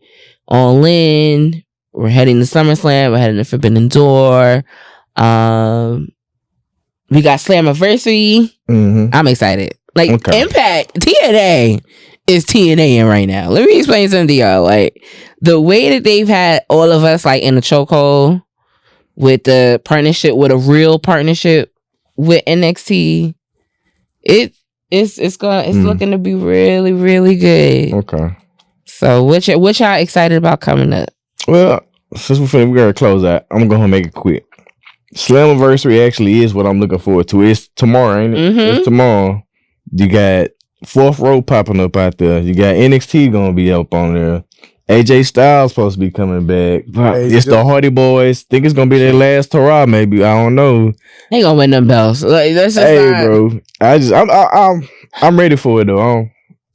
[SPEAKER 2] All In, we're heading to SummerSlam, we're heading to Forbidden Door. We got Slammiversary. I'm excited. Like Impact, TNA is TNA right now. Let me explain something to y'all. Like the way that they've had all of us like in a chokehold with the partnership, with a real partnership with NXT, it's looking to be really, really good.
[SPEAKER 1] Okay.
[SPEAKER 2] So what y'all excited about coming up?
[SPEAKER 1] Well, since we gotta close out, I'm gonna make it quick. Slammiversary actually is what I'm looking forward to. It's tomorrow, ain't it? It's tomorrow. You got Fourth Row popping up out there. You got NXT gonna be up on there. AJ Styles supposed to be coming back. It's the Hardy Boys. Think it's gonna be their last hurrah, maybe. I don't know.
[SPEAKER 2] They gonna win them belts. Like, that's just
[SPEAKER 1] bro. I'm ready for it though.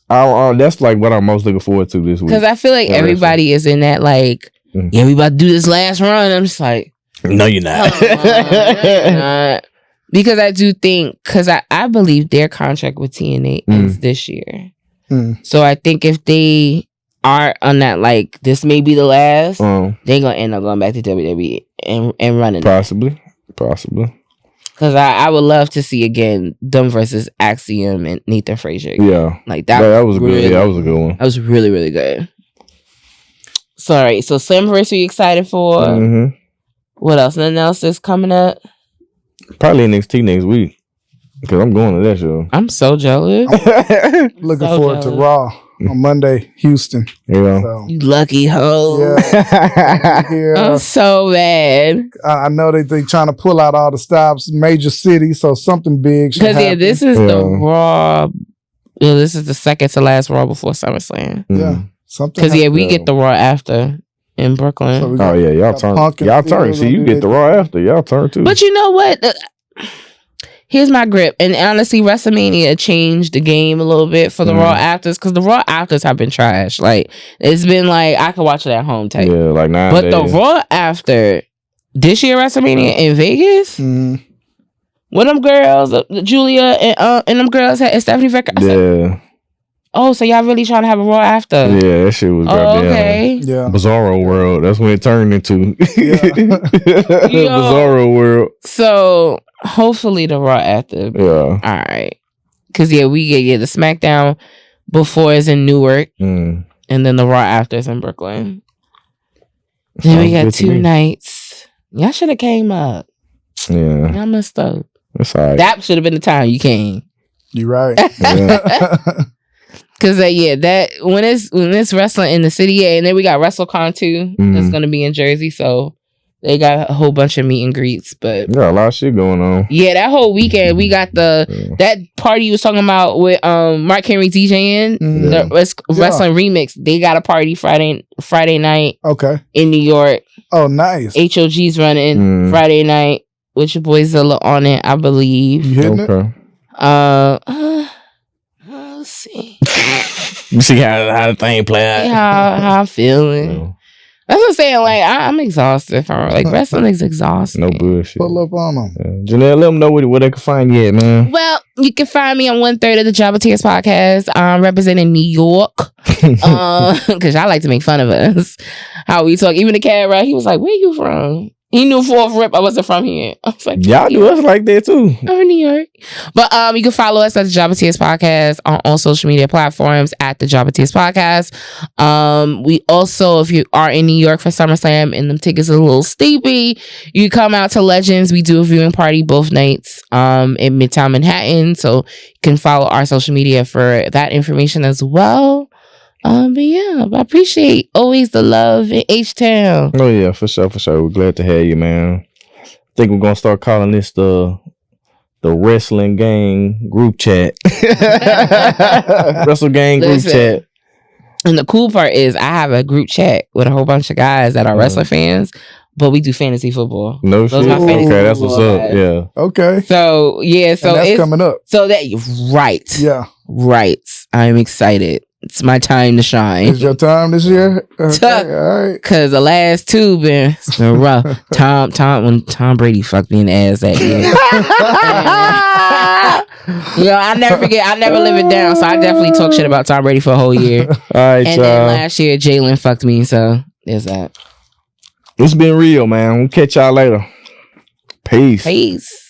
[SPEAKER 1] That's like what I'm most looking forward to this week.
[SPEAKER 2] Because I feel like everybody is in that like, we about to do this last run. I'm just like,
[SPEAKER 1] no, you're not.
[SPEAKER 2] You're not. Because I do think, because I believe their contract with TNA ends this year. So I think if they are on that, like, this may be the last, they're going to end up going back to WWE and running
[SPEAKER 1] Possibly.
[SPEAKER 2] Because I would love to see, again, them versus Axiom and Nathan Frazier.
[SPEAKER 1] Yeah.
[SPEAKER 2] Like,
[SPEAKER 1] that was really, good. Yeah, that was a good one.
[SPEAKER 2] That was really, really good. Sorry. So Slammiversary you excited for? What else? Nothing else is coming up?
[SPEAKER 1] Probably NXT next week. Because I'm going to that show.
[SPEAKER 2] I'm so jealous.
[SPEAKER 3] Looking forward to Raw on Monday, Houston.
[SPEAKER 1] Yeah.
[SPEAKER 3] So,
[SPEAKER 2] you lucky hoe.
[SPEAKER 3] Yeah.
[SPEAKER 2] I'm so mad.
[SPEAKER 3] I know they trying to pull out all the stops, major cities, so something big should happen.
[SPEAKER 2] Because this is the Raw. This is the second to last Raw before SummerSlam.
[SPEAKER 3] Yeah.
[SPEAKER 2] Because we get the Raw after in Brooklyn.
[SPEAKER 1] So y'all turn. See, you get the Raw after. Y'all turn too.
[SPEAKER 2] But you know what? Here's my grip. And honestly, WrestleMania changed the game a little bit for the Raw afters, because the Raw afters have been trash. Like, it's been like, I could watch it at home type.
[SPEAKER 1] Yeah, like 9
[SPEAKER 2] But
[SPEAKER 1] days.
[SPEAKER 2] the Raw after this year WrestleMania in Vegas, when them girls, Julia and them girls had Stephanie Vecca.
[SPEAKER 1] Yeah.
[SPEAKER 2] Oh, so y'all really trying to have a Raw after?
[SPEAKER 1] Yeah, that shit was goddamn.
[SPEAKER 2] Okay.
[SPEAKER 3] Yeah.
[SPEAKER 1] Bizarro World. That's when it turned into. Bizarro World.
[SPEAKER 2] So hopefully the Raw after.
[SPEAKER 1] Yeah.
[SPEAKER 2] All right. Because we get the SmackDown before is in Newark, and then the Raw after is in Brooklyn. Then we got 2 nights. Y'all should have came up.
[SPEAKER 1] Yeah.
[SPEAKER 2] Y'all messed up.
[SPEAKER 1] That's all right.
[SPEAKER 2] That should have been the time you came.
[SPEAKER 3] You right.
[SPEAKER 2] Because that when it's wrestling in the city, and then we got WrestleCon too. That's gonna be in Jersey, so they got a whole bunch of meet and greets. But
[SPEAKER 1] yeah, a lot of shit going on.
[SPEAKER 2] Yeah, that whole weekend we got that party you was talking about with Mark Henry DJing the wrestling remix. They got a party Friday night.
[SPEAKER 3] Okay.
[SPEAKER 2] In New York.
[SPEAKER 3] Oh, nice.
[SPEAKER 2] HOG's running Friday night with your boy Zilla on it, I believe.
[SPEAKER 3] You hitting it?
[SPEAKER 2] Let's see.
[SPEAKER 1] You see how the thing play out.
[SPEAKER 2] How I'm feeling. Yeah. That's what I'm saying. Like, I'm exhausted from like wrestling is exhausting.
[SPEAKER 1] No bullshit.
[SPEAKER 3] Pull up on them.
[SPEAKER 1] Janelle, let them know where they can find you at, man.
[SPEAKER 2] Well, you can find me on 1/3 of the Jabba Tears podcast. Representing New York. Because I like to make fun of us. How we talk. Even the cat, right? He was like, "Where you from?" He knew for a rip I wasn't from here. I was like,
[SPEAKER 1] y'all do us like that too.
[SPEAKER 2] I'm in New York. But you can follow us at the Job of Tears Podcast on all social media platforms at the Job of Tears Podcast. We also, if you are in New York for SummerSlam and them tickets are a little steepy, you come out to Legends. We do a viewing party both nights in Midtown Manhattan. So you can follow our social media for that information as well. But yeah, I appreciate always the love in H-Town.
[SPEAKER 1] Oh yeah, for sure. We're glad to have you, man. I think we're gonna start calling this the Wrestling Gang group chat. Wrestle Gang group chat.
[SPEAKER 2] And the cool part is I have a group chat with a whole bunch of guys that are wrestling fans, but we do fantasy football.
[SPEAKER 1] No shit. Okay, that's what's up. Guys. Yeah.
[SPEAKER 3] Okay.
[SPEAKER 2] So yeah, so
[SPEAKER 3] that's coming up.
[SPEAKER 2] So that right.
[SPEAKER 3] Yeah.
[SPEAKER 2] Right. I'm excited. It's my time to shine.
[SPEAKER 3] It's your time this year? Okay, all right.
[SPEAKER 2] Cause the last two been rough. When Tom Brady fucked me in the ass that year. I never forget. I never live it down. So I definitely talk shit about Tom Brady for a whole year. All right, and then last year Jalen fucked me. So there's that.
[SPEAKER 1] It's been real, man. We'll catch y'all later. Peace.